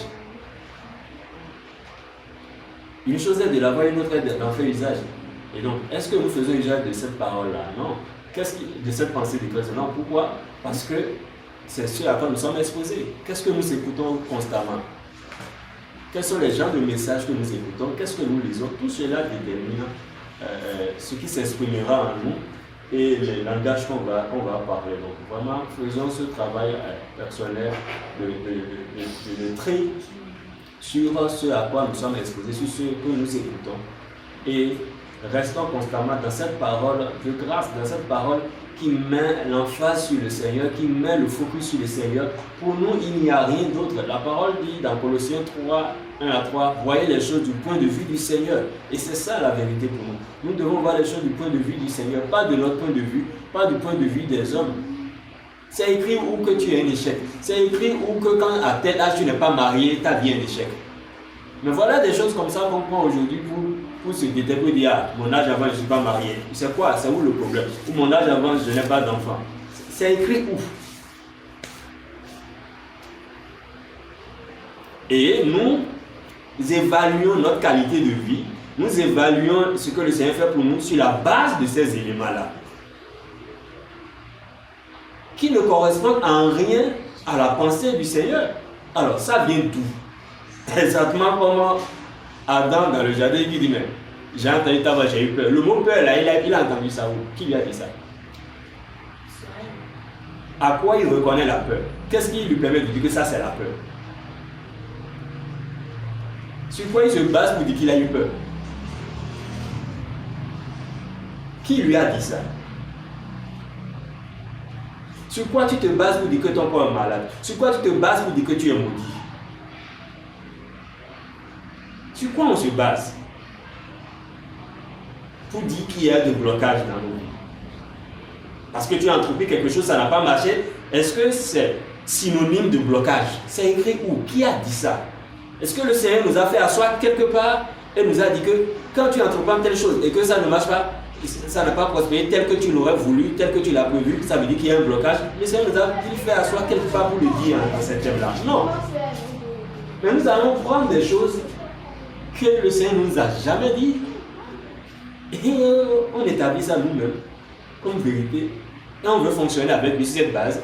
Une chose est de l'avoir, une autre est d'en faire usage. Et donc, est-ce que nous faisons usage de cette parole-là? Non. De cette pensée de Christ? Non. Pourquoi? Parce que c'est ce à quoi nous sommes exposés. Qu'est-ce que nous écoutons constamment? Quels sont les genres de messages que nous écoutons? Qu'est-ce que nous lisons? Tout cela détermine ce qui s'exprimera en nous et les langages qu'on va parler. Donc vraiment, faisons ce travail personnel de tri sur ce à quoi nous sommes exposés, sur ce que nous écoutons. Et restons constamment dans cette parole de grâce, dans cette parole qui met l'emphase sur le Seigneur, qui met le focus sur le Seigneur. Pour nous, il n'y a rien d'autre. La parole dit dans Colossiens 3, 1 à 3, voyez les choses du point de vue du Seigneur. Et c'est ça la vérité pour nous. Nous devons voir les choses du point de vue du Seigneur, pas de notre point de vue, pas du point de vue des hommes. C'est écrit où que tu es un échec. C'est écrit où que quand à tel âge tu n'es pas marié, ta vie est un échec. Mais voilà des choses comme ça qu'on prend aujourd'hui pour se déterminer, dire ah, mon âge avant je ne suis pas marié. C'est quoi? C'est où le problème? Ou mon âge avant je n'ai pas d'enfant. C'est écrit où? Et nous évaluons notre qualité de vie, nous évaluons ce que le Seigneur fait pour nous sur la base de ces éléments-là, qui ne correspondent en rien à la pensée du Seigneur. Alors ça vient d'où? Exactement comme Adam dans le jardin qui dit mais j'ai entendu ta voix, j'ai eu peur. Le mot peur là, il a entendu ça où? Qui lui a dit ça? À quoi il reconnaît la peur? Qu'est-ce qui lui permet de dire que ça c'est la peur? Sur quoi il se base pour dire qu'il a eu peur? Qui lui a dit ça? Sur quoi tu te bases pour dire que ton corps est malade? Sur quoi tu te bases pour dire que tu es maudit? Sur quoi on se base pour dire qu'il y a des blocages dans nos vies? Parce que tu as entrepris quelque chose, ça n'a pas marché. Est-ce que c'est synonyme de blocage? C'est écrit où? Qui a dit ça? Est-ce que le Seigneur nous a fait asseoir quelque part et nous a dit que quand tu entreprends telle chose et que ça ne marche pas, ça n'a pas prospéré tel que tu l'aurais voulu, tel que tu l'as prévu, ça veut dire qu'il y a un blocage? Le Seigneur nous a-t-il fait asseoir quelque part pour le dire dans cette thème-là? Non. Mais nous allons prendre des choses que le Seigneur ne nous a jamais dit et on établit ça nous-mêmes comme vérité et on veut fonctionner avec lui sur cette base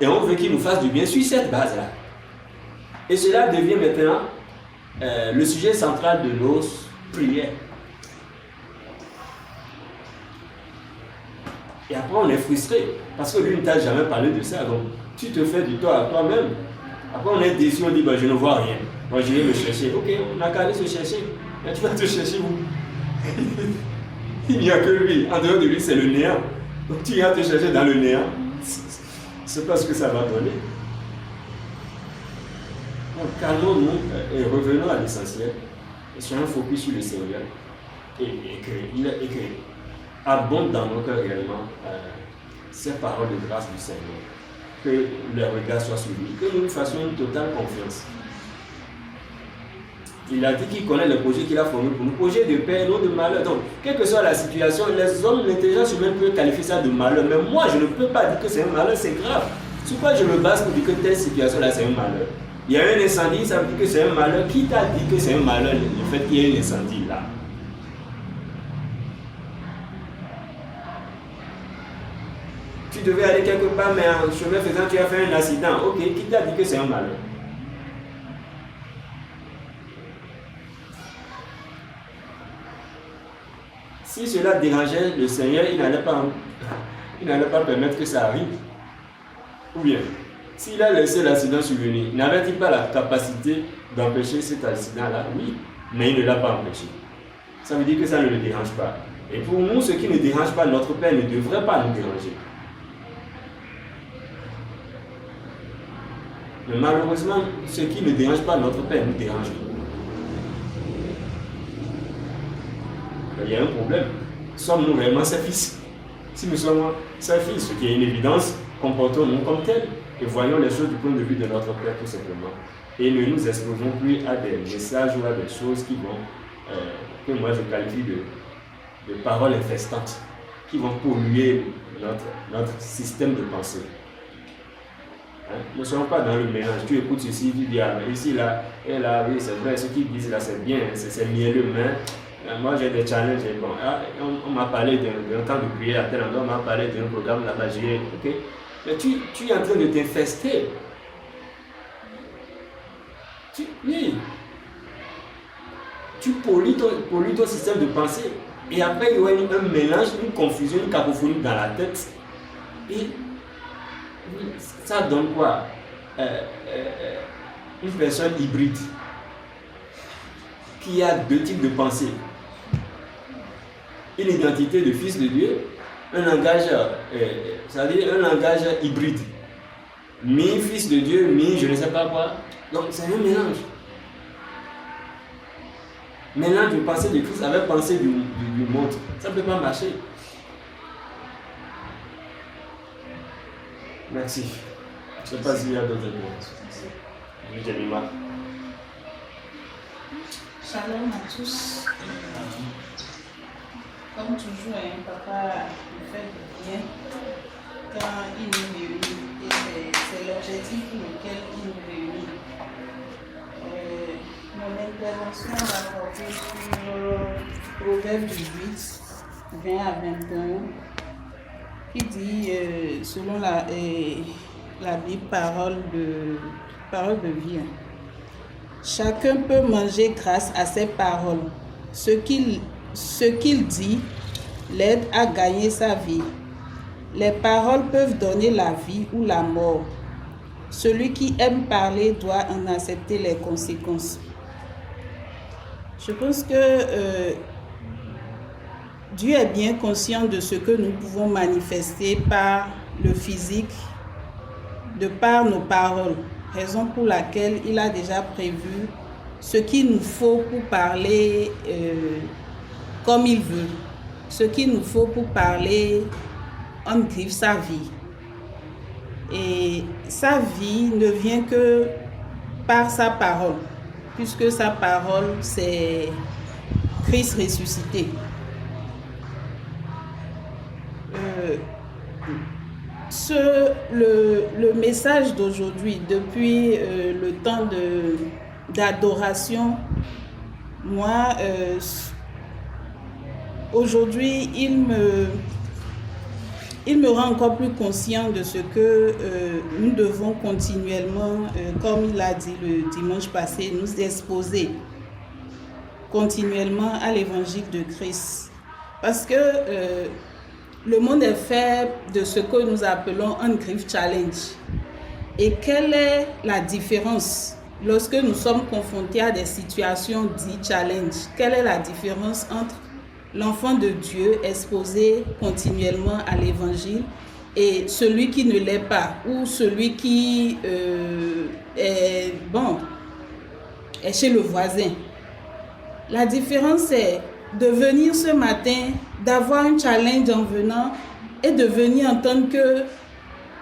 et on veut qu'il nous fasse du bien sur cette base-là. Et cela devient maintenant le sujet central de nos prières. Et après on est frustré parce que lui ne t'a jamais parlé de ça, donc tu te fais du tort à toi-même. Après on est déçu, on dit bah, je ne vois rien. Moi je vais me chercher. Ok, on n'a qu'à aller se chercher. Mais tu vas te chercher où? Il n'y a que lui. En dehors de lui, c'est le néant. Donc tu iras te chercher dans le néant. C'est pas ce que ça va donner. Donc calmons-nous et revenons à l'essentiel. Et soyons un focus sur le Seigneur. Et que abonde dans nos cœurs réellement ces paroles de grâce du Seigneur. Que le regard soit sur lui. Que nous fassions une totale confiance. Il a dit qu'il connaît le projet qu'il a formé pour nous, projet de paix, non de malheur. Donc, quelle que soit la situation, les hommes, l'intelligence humaine peut qualifier ça de malheur. Mais moi, je ne peux pas dire que c'est un malheur, c'est grave. Sur quoi je me base pour dire que telle situation-là, c'est un malheur? Il y a un incendie, ça veut dire que c'est un malheur. Qui t'a dit que c'est un malheur, le fait qu'il y ait un incendie là? Tu devais aller quelque part, mais en chemin faisant, tu as fait un accident. Ok, qui t'a dit que c'est un malheur? Si cela dérangeait le Seigneur, il n'allait pas permettre que ça arrive. Ou bien, s'il a laissé l'accident survenir, n'avait-il pas la capacité d'empêcher cet accident-là? Oui, mais il ne l'a pas empêché. Ça veut dire que ça ne le dérange pas. Et pour nous, ce qui ne dérange pas notre Père ne devrait pas nous déranger. Mais malheureusement, ce qui ne dérange pas notre Père nous dérange. Il y a un problème. Sommes-nous réellement ses fils? Si nous sommes ses fils, ce qui est une évidence, comportons-nous comme tels et voyons les choses du point de vue de notre Père tout simplement. Et ne nous exposons plus à des messages ou à des choses qui vont, que moi je qualifie de paroles infestantes, qui vont polluer notre système de pensée. Hein? Ne soyons pas dans le mélange. Tu écoutes ceci, tu dis ah, mais ici, là, et là, oui, c'est vrai, ce qu'ils disent là, c'est bien, c'est mielleux, mais moi j'ai des challenges. Bon, on m'a parlé d'un temps de prière à tel endroit, on m'a parlé d'un programme là-bas, ok. Mais tu es en train de t'infester. Oui. Tu pollues ton système de pensée. Et après, il y aura un mélange, une confusion, une cacophonie dans la tête. Et ça donne quoi? Une personne hybride qui a deux types de pensée. Une identité de fils de Dieu, un langage, c'est-à-dire un langage hybride. Mi-fils de Dieu, mi je ne sais pas quoi. Donc c'est un mélange. Mélange de pensée de Christ avec pensée du monde. Ça ne peut pas marcher. Merci. Je ne sais pas s'il y a d'autres réponses. Je t'ai mis mal.
Shalom à tous. Comme toujours, papa fait du bien quand il nous réunit. Et c'est l'objectif pour lequel il nous réunit. Mon intervention va porter sur Proverbe 18, 20 à 21, qui dit, selon la Bible, parole de vie. Chacun peut manger grâce à ses paroles. Ce qu'il dit l'aide à gagner sa vie. Les paroles peuvent donner la vie ou la mort. Celui qui aime parler doit en accepter les conséquences. Je pense que Dieu est bien conscient de ce que nous pouvons manifester par le physique, de par nos paroles, raison pour laquelle il a déjà prévu ce qu'il nous faut pour parler comme il veut, ce qu'il nous faut pour parler en griffe sa vie. Et sa vie ne vient que par sa parole, puisque sa parole, c'est Christ ressuscité. Le message d'aujourd'hui, depuis le temps d'adoration, moi, aujourd'hui, il me rend encore plus conscient de ce que nous devons continuellement, comme il a dit le dimanche passé, nous exposer continuellement à l'évangile de Christ. Parce que le monde est fait de ce que nous appelons un Grief Challenge. Et quelle est la différence lorsque nous sommes confrontés à des situations dites challenge? Quelle est la différence entre l'enfant de Dieu exposé continuellement à l'évangile et celui qui ne l'est pas, ou celui qui est chez le voisin? La différence est de venir ce matin, d'avoir un challenge en venant et de venir entendre que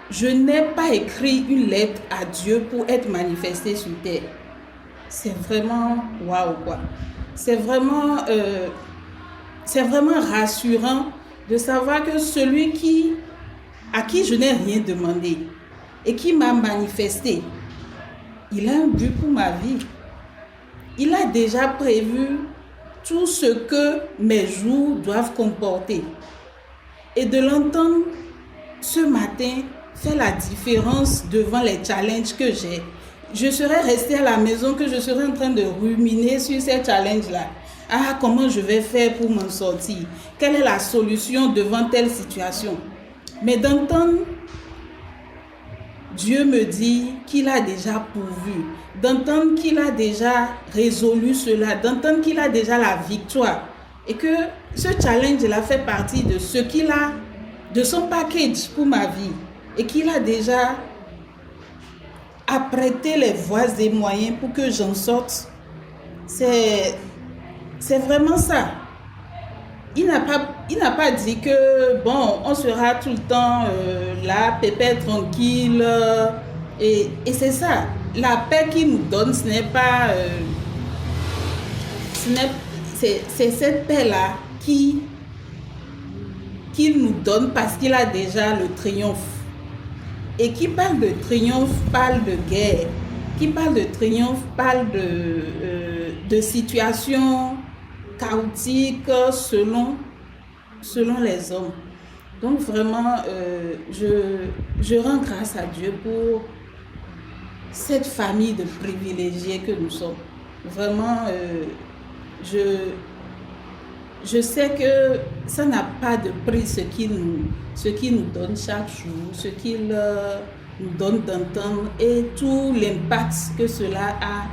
je n'ai pas écrit une lettre à Dieu pour être manifesté sur terre. C'est vraiment waouh quoi. C'est vraiment rassurant de savoir que celui à qui je n'ai rien demandé et qui m'a manifesté, il a un but pour ma vie. Il a déjà prévu tout ce que mes jours doivent comporter. Et de l'entendre ce matin fait la différence devant les challenges que j'ai. Je serais restée à la maison, que je serais en train de ruminer sur ces challenges-là. Ah, comment je vais faire pour m'en sortir? Quelle est la solution devant telle situation? Mais d'entendre Dieu me dit qu'il a déjà pourvu, d'entendre qu'il a déjà résolu cela, d'entendre qu'il a déjà la victoire et que ce challenge-là fait partie de ce qu'il a, de son package pour ma vie et qu'il a déjà apprêté les voies et moyens pour que j'en sorte. C'est vraiment ça. Il n'a pas dit que, bon, on sera tout le temps là, pépère, tranquille. Et c'est ça. La paix qu'il nous donne, ce n'est pas... c'est cette paix-là qu'il nous donne parce qu'il a déjà le triomphe. Et qui parle de triomphe, parle de guerre. Qui parle de triomphe, parle de situation chaotique selon les hommes. Donc vraiment, je rends grâce à Dieu pour cette famille de privilégiés que nous sommes. Vraiment, je sais que ça n'a pas de prix ce qu'il nous donne chaque jour, ce qu'il nous donne d'entendre et tout l'impact que cela a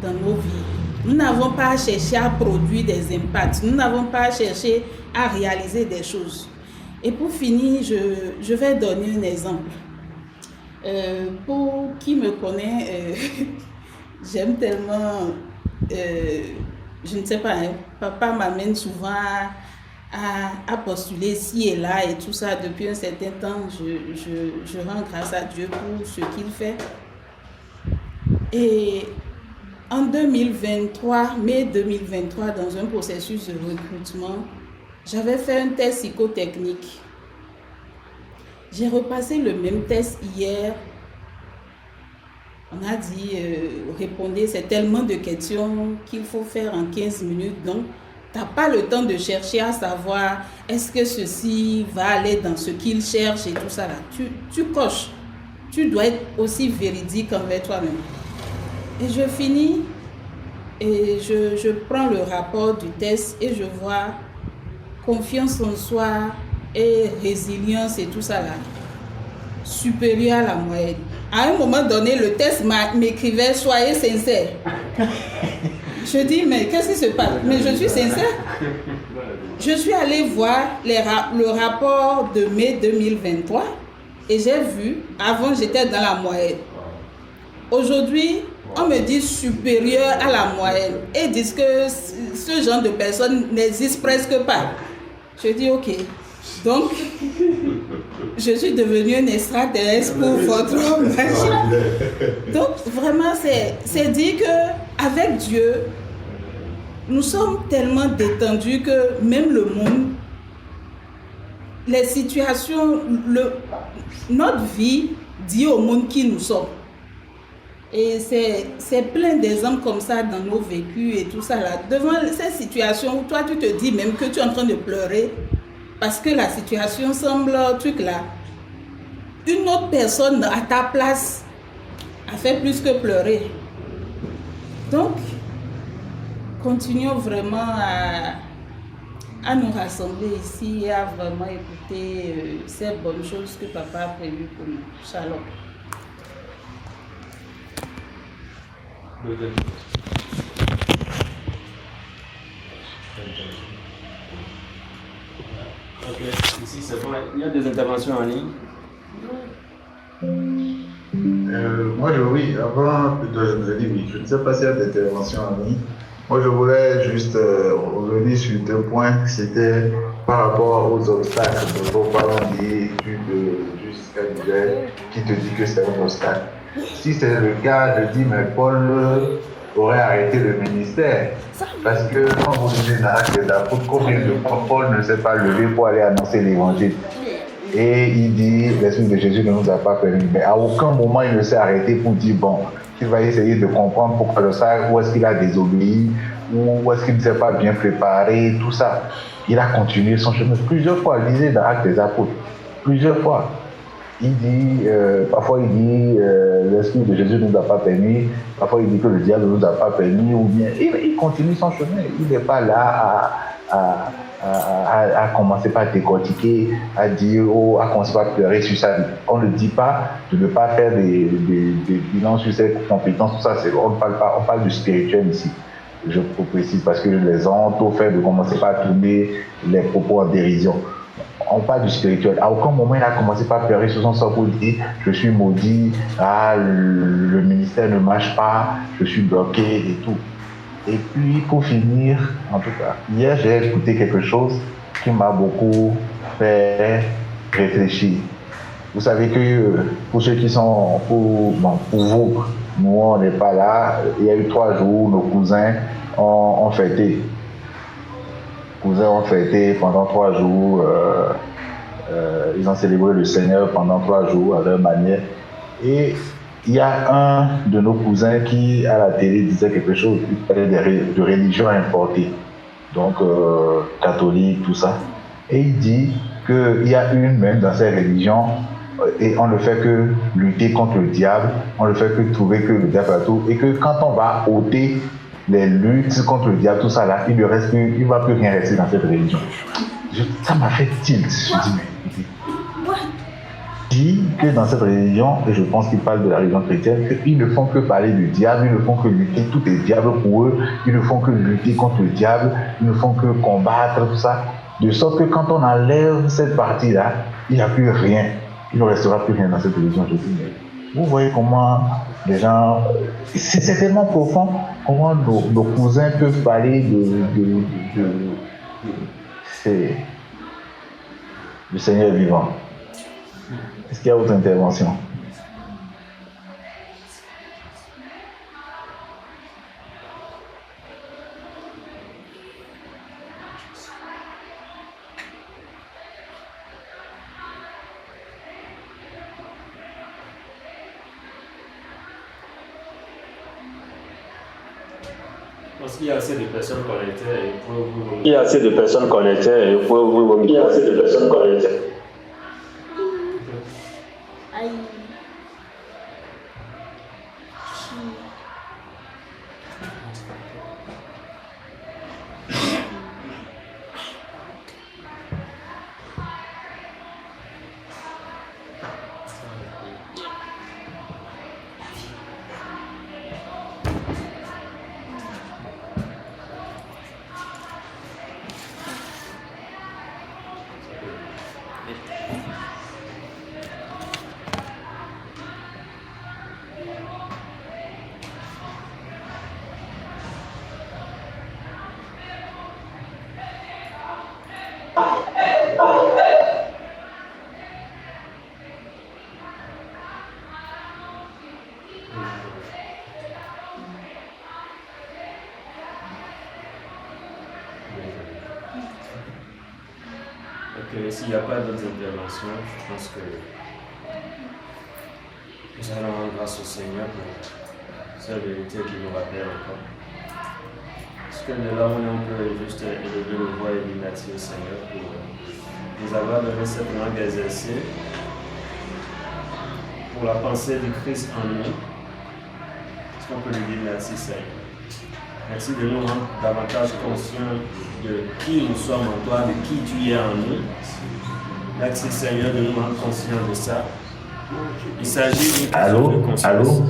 dans nos vies. Nous n'avons pas cherché à produire des impacts, nous n'avons pas cherché à réaliser des choses. Et pour finir, je vais donner un exemple. Pour qui me connaît, j'aime tellement, je ne sais pas, hein, papa m'amène souvent à postuler ci et là et tout ça. Depuis un certain temps, je rends grâce à Dieu pour ce qu'il fait. Et en 2023, mai 2023, dans un processus de recrutement, j'avais fait un test psychotechnique. J'ai repassé le même test hier. On a dit, répondez, c'est tellement de questions qu'il faut faire en 15 minutes. Donc, tu n'as pas le temps de chercher à savoir est-ce que ceci va aller dans ce qu'il cherche et tout ça là. Tu coches. Tu dois être aussi véridique envers toi-même. Et je finis et je prends le rapport du test et je vois confiance en soi et résilience et tout ça là, supérieur à la moyenne. À un moment donné, le test m'écrivait « Soyez sincère ». Je dis « Mais qu'est-ce qui se passe ?» Mais je suis sincère. Je suis allée voir le rapport de mai 2023 et j'ai vu, avant j'étais dans la moyenne. Aujourd'hui, on me dit supérieur à la moyenne et disent que ce genre de personnes n'existe presque pas. Je dis ok. Donc, je suis devenue un extraterrestre pour votre magie. Donc, vraiment, c'est dire qu'avec Dieu, nous sommes tellement détendus que même le monde, les situations, notre vie dit au monde qui nous sommes. Et c'est plein d'exemples comme ça dans nos vécus et tout ça là. Devant ces situations où toi tu te dis même que tu es en train de pleurer parce que la situation semble truc là. Une autre personne à ta place a fait plus que pleurer. Donc, continuons vraiment à nous rassembler ici et à vraiment écouter ces bonnes choses que Papa a prévues pour nous. Shalom.
Ok, ici c'est bon. Il y a des interventions en ligne.
Moi, oui, avant, plutôt, je vous ai dit oui. Je ne sais pas s'il y a des interventions en ligne. Moi, je voulais juste revenir sur deux points. C'était par rapport aux obstacles. Donc, vos parents disent jusqu'à disait qui te dit que c'est un obstacle. Si c'est le cas, je dis, mais Paul aurait arrêté le ministère. Parce que quand vous lisez dans Actes des Apôtres, combien de fois Paul ne s'est pas levé pour aller annoncer l'évangile? Et il dit, l'Esprit de Jésus ne nous a pas permis. Mais à aucun moment il ne s'est arrêté pour dire, bon, il va essayer de comprendre pourquoi le sac, où est-ce qu'il a désobéi, où est-ce qu'il ne s'est pas bien préparé, tout ça. Il a continué son chemin. Plusieurs fois, lisez dans Actes des Apôtres. Plusieurs fois. Il dit, parfois il dit, l'Esprit de Jésus ne nous a pas permis, parfois il dit que le diable ne nous a pas permis, ou bien il continue son chemin. Il n'est pas là à commencer par décortiquer, à dire, à commencer par pleurer sur sa vie. On ne dit pas de ne pas faire des bilans sur ses compétences, tout ça, on ne parle pas, on parle du spirituel ici. Je précise parce que les gens ont tout fait de commencer par tourner les propos en dérision. On parle du spirituel. À aucun moment il a commencé par pleurer sur son sort pour dire je suis maudit, le ministère ne marche pas, je suis bloqué et tout. Et puis pour finir, en tout cas, hier j'ai écouté quelque chose qui m'a beaucoup fait réfléchir. Vous savez que pour ceux qui sont, pour vous, nous on n'est pas là, il y a eu 3 jours, nos cousins ont fêté. Cousins ont fêté pendant 3 jours, ils ont célébré le Seigneur pendant 3 jours à leur manière. Et il y a un de nos cousins qui, à la télé, disait quelque chose, il parlait de religion importée, donc catholique, tout ça. Et il dit qu'il y a une même dans ces religions et on ne fait que lutter contre le diable, on ne fait que trouver que le diable a tout, et que quand on va ôter les luttes contre le diable, tout ça là, il ne va plus rien rester dans cette religion. Ça m'a fait tilt. Je dis, mais écoutez, dit que dans cette religion, et je pense qu'il parle de la religion chrétienne, qu'ils ne font que parler du diable, ils ne font que lutter, tout est diable pour eux, ils ne font que lutter contre le diable, ils ne font que combattre, tout ça, de sorte que quand on enlève cette partie-là, il n'y a plus rien, il ne restera plus rien dans cette religion. Je dis, mais vous voyez comment les gens, c'est tellement profond, comment nos cousins peuvent parler c'est le Seigneur vivant. Est-ce qu'il y a autre intervention?
Parce qu'il y a assez de personnes connectées et pour vous.
Il y a assez de personnes connectées et pour vous. Il y a assez de personnes connectées.
Aïe.
Ok, s'il n'y a pas d'autres interventions, je pense que nous allons rendre grâce au Seigneur pour sa vérité qui nous rappelle encore. Parce que de là où on peut juste élever le voix et dire merci au Seigneur pour nous avoir donné cette langue exercée, pour la pensée du Christ en nous. Est-ce qu'on peut lui dire merci Seigneur? Merci de nous rendre davantage conscients de qui nous sommes en toi, de qui tu es en nous. Merci Seigneur de nous rendre conscients de ça. Il s'agit d'une question de conscience.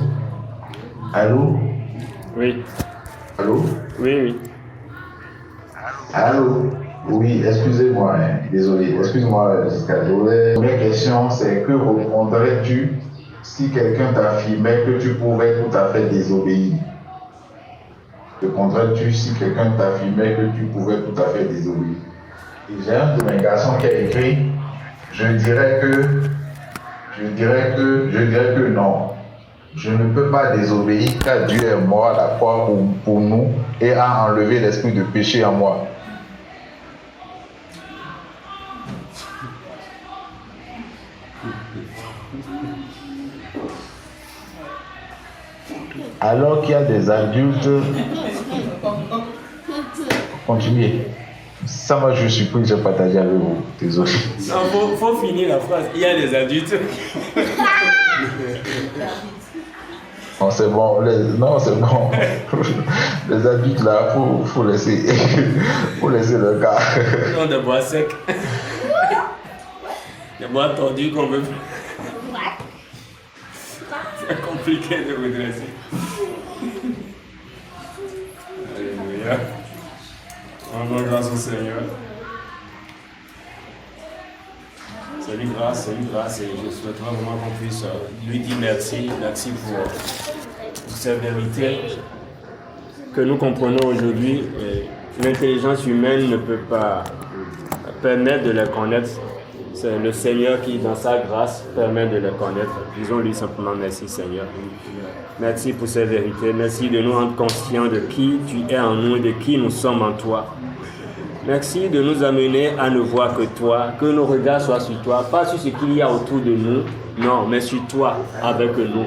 Allô?
Oui.
Allô?
Oui.
Allô? Oui, excusez-moi, désolé, excuse-moi, Jessica. La première question, c'est que répondrais-tu si quelqu'un t'affirmait que tu pouvais tout à fait désobéir? Répondrais-tu si quelqu'un t'affirmait que tu pouvais tout à fait désobéir? Et j'ai un de mes garçons qui a écrit, je dirais que non. Je ne peux pas désobéir car Dieu est mort à la croix pour nous et a enlevé l'esprit de péché en moi. Alors qu'il y a des adultes, continuez. Ça, moi, je suis pris, j'ai partagé avec vous. Désolé.
Non, faut finir la phrase. Il y a des adultes.
Non, c'est bon. Non, c'est bon. Les adultes, là, faut laisser le cas.
Non, des bois secs. Des bois tordus qu'on veut. C'est compliqué de redresser. Alléluia. Rendons grâce au Seigneur. C'est lui grâce, et je souhaiterais vraiment qu'on puisse lui dire merci pour cette vérité que nous comprenons aujourd'hui. L'intelligence humaine ne peut pas permettre de les connaître. C'est le Seigneur qui, dans sa grâce, permet de les connaître. Disons-lui simplement merci Seigneur. Merci pour cette vérité. Merci de nous rendre conscients de qui tu es en nous et de qui nous sommes en toi. Merci de nous amener à ne voir que toi, que nos regards soient sur toi, pas sur ce qu'il y a autour de nous, non, mais sur toi, avec nous.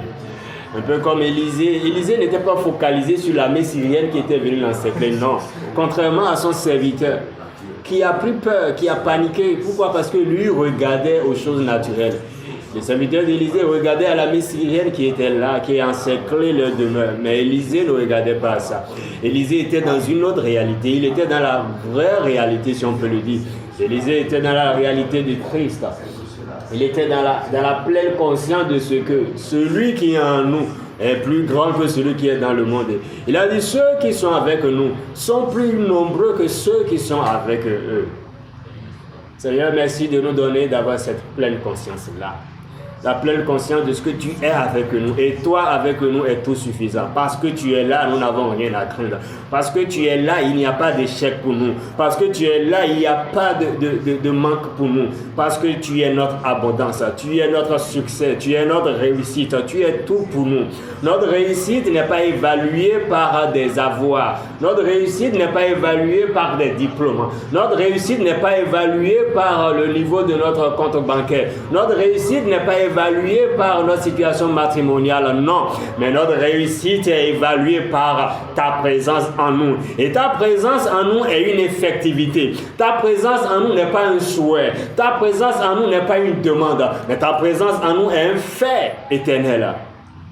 Un peu comme Élisée. Élisée n'était pas focalisé sur l'armée syrienne qui était venue l'encercler, non. Contrairement à son serviteur, qui a pris peur, qui a paniqué. Pourquoi? Parce que lui regardait aux choses naturelles. Les serviteurs d'Élisée regardaient à la Syrienne qui était là, qui encerclait leur demeure. Mais Élisée ne regardait pas à ça. Élisée était dans une autre réalité. Il était dans la vraie réalité, si on peut le dire. Élisée était dans la réalité du Christ. Il était dans la pleine conscience de ce que celui qui est en nous est plus grand que celui qui est dans le monde. Il a dit, ceux qui sont avec nous sont plus nombreux que ceux qui sont avec eux. Seigneur, merci de nous donner d'avoir cette pleine conscience-là. La pleine conscience de ce que tu es avec nous. Et toi avec nous est tout suffisant. Parce que tu es là, nous n'avons rien à craindre. Parce que tu es là, il n'y a pas d'échec pour nous. Parce que tu es là, il n'y a pas de manque pour nous. Parce que tu es notre abondance. Tu es notre succès. Tu es notre réussite. Tu es tout pour nous. Notre réussite n'est pas évaluée par des avoirs. Notre réussite n'est pas évaluée par des diplômes. Notre réussite n'est pas évaluée par le niveau de notre compte bancaire. Notre réussite n'est pas évaluée par notre situation matrimoniale, non. Mais notre réussite est évaluée par ta présence en nous. Et ta présence en nous est une effectivité. Ta présence en nous n'est pas un souhait. Ta présence en nous n'est pas une demande. Mais ta présence en nous est un fait éternel.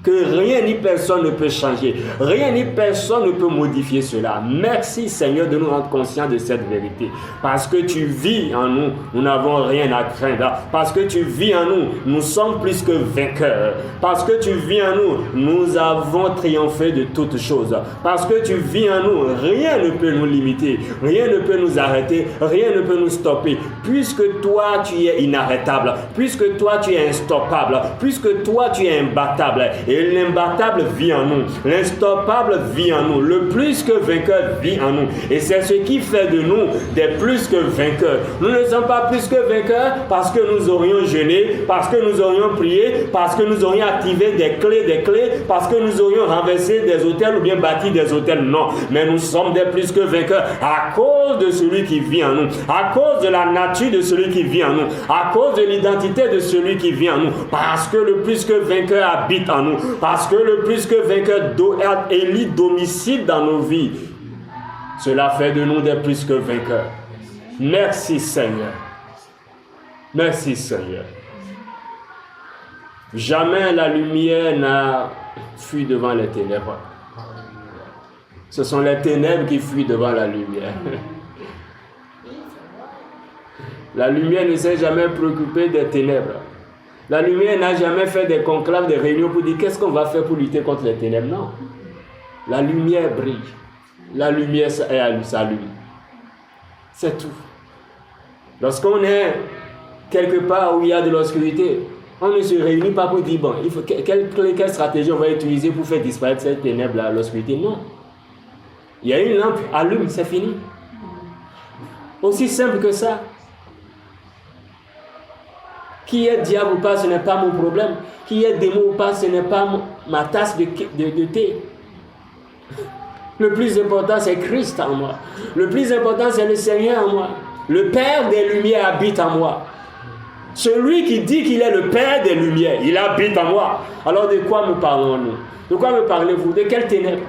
Que rien ni personne ne peut changer. Rien ni personne ne peut modifier cela. Merci Seigneur de nous rendre conscients de cette vérité. Parce que tu vis en nous, nous n'avons rien à craindre. Parce que tu vis en nous, nous sommes plus que vainqueurs. Parce que tu vis en nous, nous avons triomphé de toutes choses. Parce que tu vis en nous, rien ne peut nous limiter. Rien ne peut nous arrêter. Rien ne peut nous stopper. Puisque toi tu es inarrêtable. Puisque toi tu es instoppable. Puisque toi tu es imbattable. Et l'imbattable vit en nous. L'instoppable vit en nous. Le plus que vainqueur vit en nous. Et c'est ce qui fait de nous des plus que vainqueurs. Nous ne sommes pas plus que vainqueurs parce que nous aurions jeûné, parce que nous aurions prié, parce que nous aurions activé des clés, parce que nous aurions renversé des hôtels ou bien bâti des hôtels. Non. Mais nous sommes des plus que vainqueurs à cause de celui qui vit en nous. À cause de la nature de celui qui vit en nous. À cause de l'identité de celui qui vit en nous. Parce que le plus que vainqueur habite en nous. Parce que le plus que vainqueur élit domicile dans nos vies. Cela fait de nous des plus que vainqueurs. Merci Seigneur. Merci Seigneur. Jamais la lumière n'a fui devant les ténèbres. Ce sont les ténèbres qui fuient devant la lumière. La lumière ne s'est jamais préoccupée des ténèbres. La lumière n'a jamais fait des conclaves, des réunions pour dire qu'est-ce qu'on va faire pour lutter contre les ténèbres. Non. La lumière brille. La lumière s'allume. C'est tout. Lorsqu'on est quelque part où il y a de l'obscurité, on ne se réunit pas pour dire bon, il faut, quelle stratégie on va utiliser pour faire disparaître cette ténèbre-là, l'obscurité. Non. Il y a une lampe, allume, c'est fini. Aussi simple que ça. Qui est diable ou pas, ce n'est pas mon problème. Qui est démon ou pas, ce n'est pas ma tasse de thé. Le plus important, c'est Christ en moi. Le plus important, c'est le Seigneur en moi. Le Père des Lumières habite en moi. Celui qui dit qu'il est le Père des Lumières, il habite en moi. Alors de quoi me parlons-nous? De quoi me parlez-vous? De quelles ténèbres?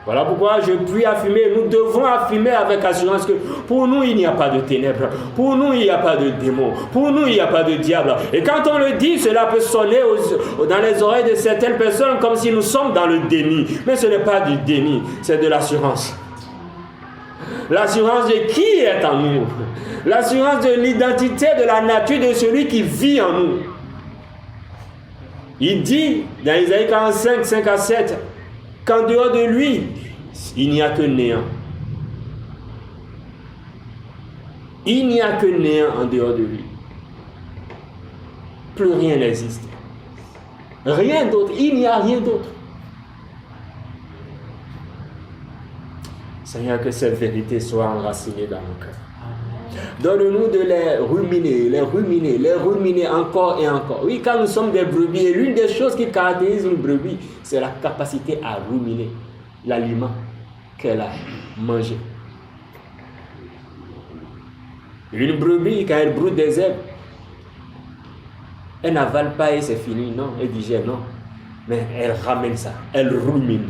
Voilà pourquoi je puis affirmer, nous devons affirmer avec assurance que pour nous, il n'y a pas de ténèbres. Pour nous, il n'y a pas de démons. Pour nous, il n'y a pas de diable. Et quand on le dit, cela peut sonner dans les oreilles de certaines personnes comme si nous sommes dans le déni. Mais ce n'est pas du déni, c'est de l'assurance. L'assurance de qui est en nous. L'assurance de l'identité, de la nature de celui qui vit en nous. Il dit dans Isaïe 45, 5 à 7, qu'en dehors de lui, il n'y a que néant. Il n'y a que néant en dehors de lui. Plus rien n'existe. Rien d'autre. Il n'y a rien d'autre. Seigneur, que cette vérité soit enracinée dans nos cœurs. Donne-nous de les ruminer encore et encore. Oui, quand nous sommes des brebis, et l'une des choses qui caractérise une brebis, c'est la capacité à ruminer l'aliment qu'elle a mangé. Une brebis, quand elle broute des herbes, elle n'avale pas et c'est fini, non, elle digère, non. Mais elle ramène ça, elle rumine.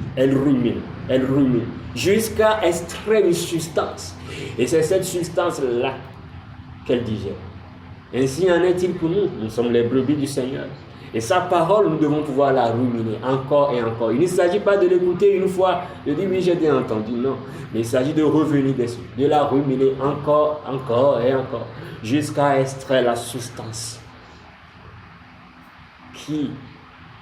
jusqu'à extraire une substance. Et c'est cette substance-là qu'elle digère. Ainsi en est-il pour nous. Nous sommes les brebis du Seigneur. Et sa parole, nous devons pouvoir la ruminer encore et encore. Il ne s'agit pas de l'écouter une fois, de dire oui, j'ai bien entendu, non. Mais il s'agit de revenir dessus, de la ruminer encore, encore et encore, jusqu'à extraire la substance qui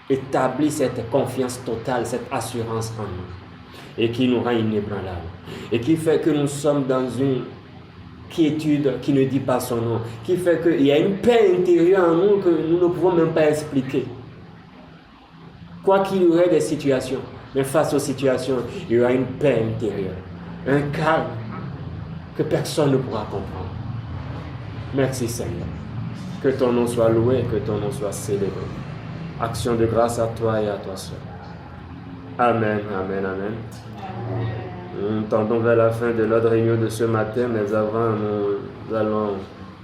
établit cette confiance totale, cette assurance en nous, et qui nous rend inébranlables, et qui fait que nous sommes dans une quiétude qui ne dit pas son nom, qui fait qu'il y a une paix intérieure en nous que nous ne pouvons même pas expliquer. Quoi qu'il y aurait des situations, mais face aux situations, il y aura une paix intérieure, un calme que personne ne pourra comprendre. Merci Seigneur. Que ton nom soit loué, que ton nom soit célébré. Action de grâce à toi et à toi seul. Amen, amen, amen. Nous tendons vers la fin de notre réunion de ce matin, mais avant, nous allons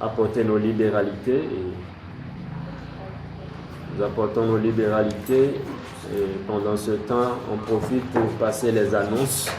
apporter nos libéralités. Et nous apportons nos libéralités et pendant ce temps, on profite pour passer les annonces.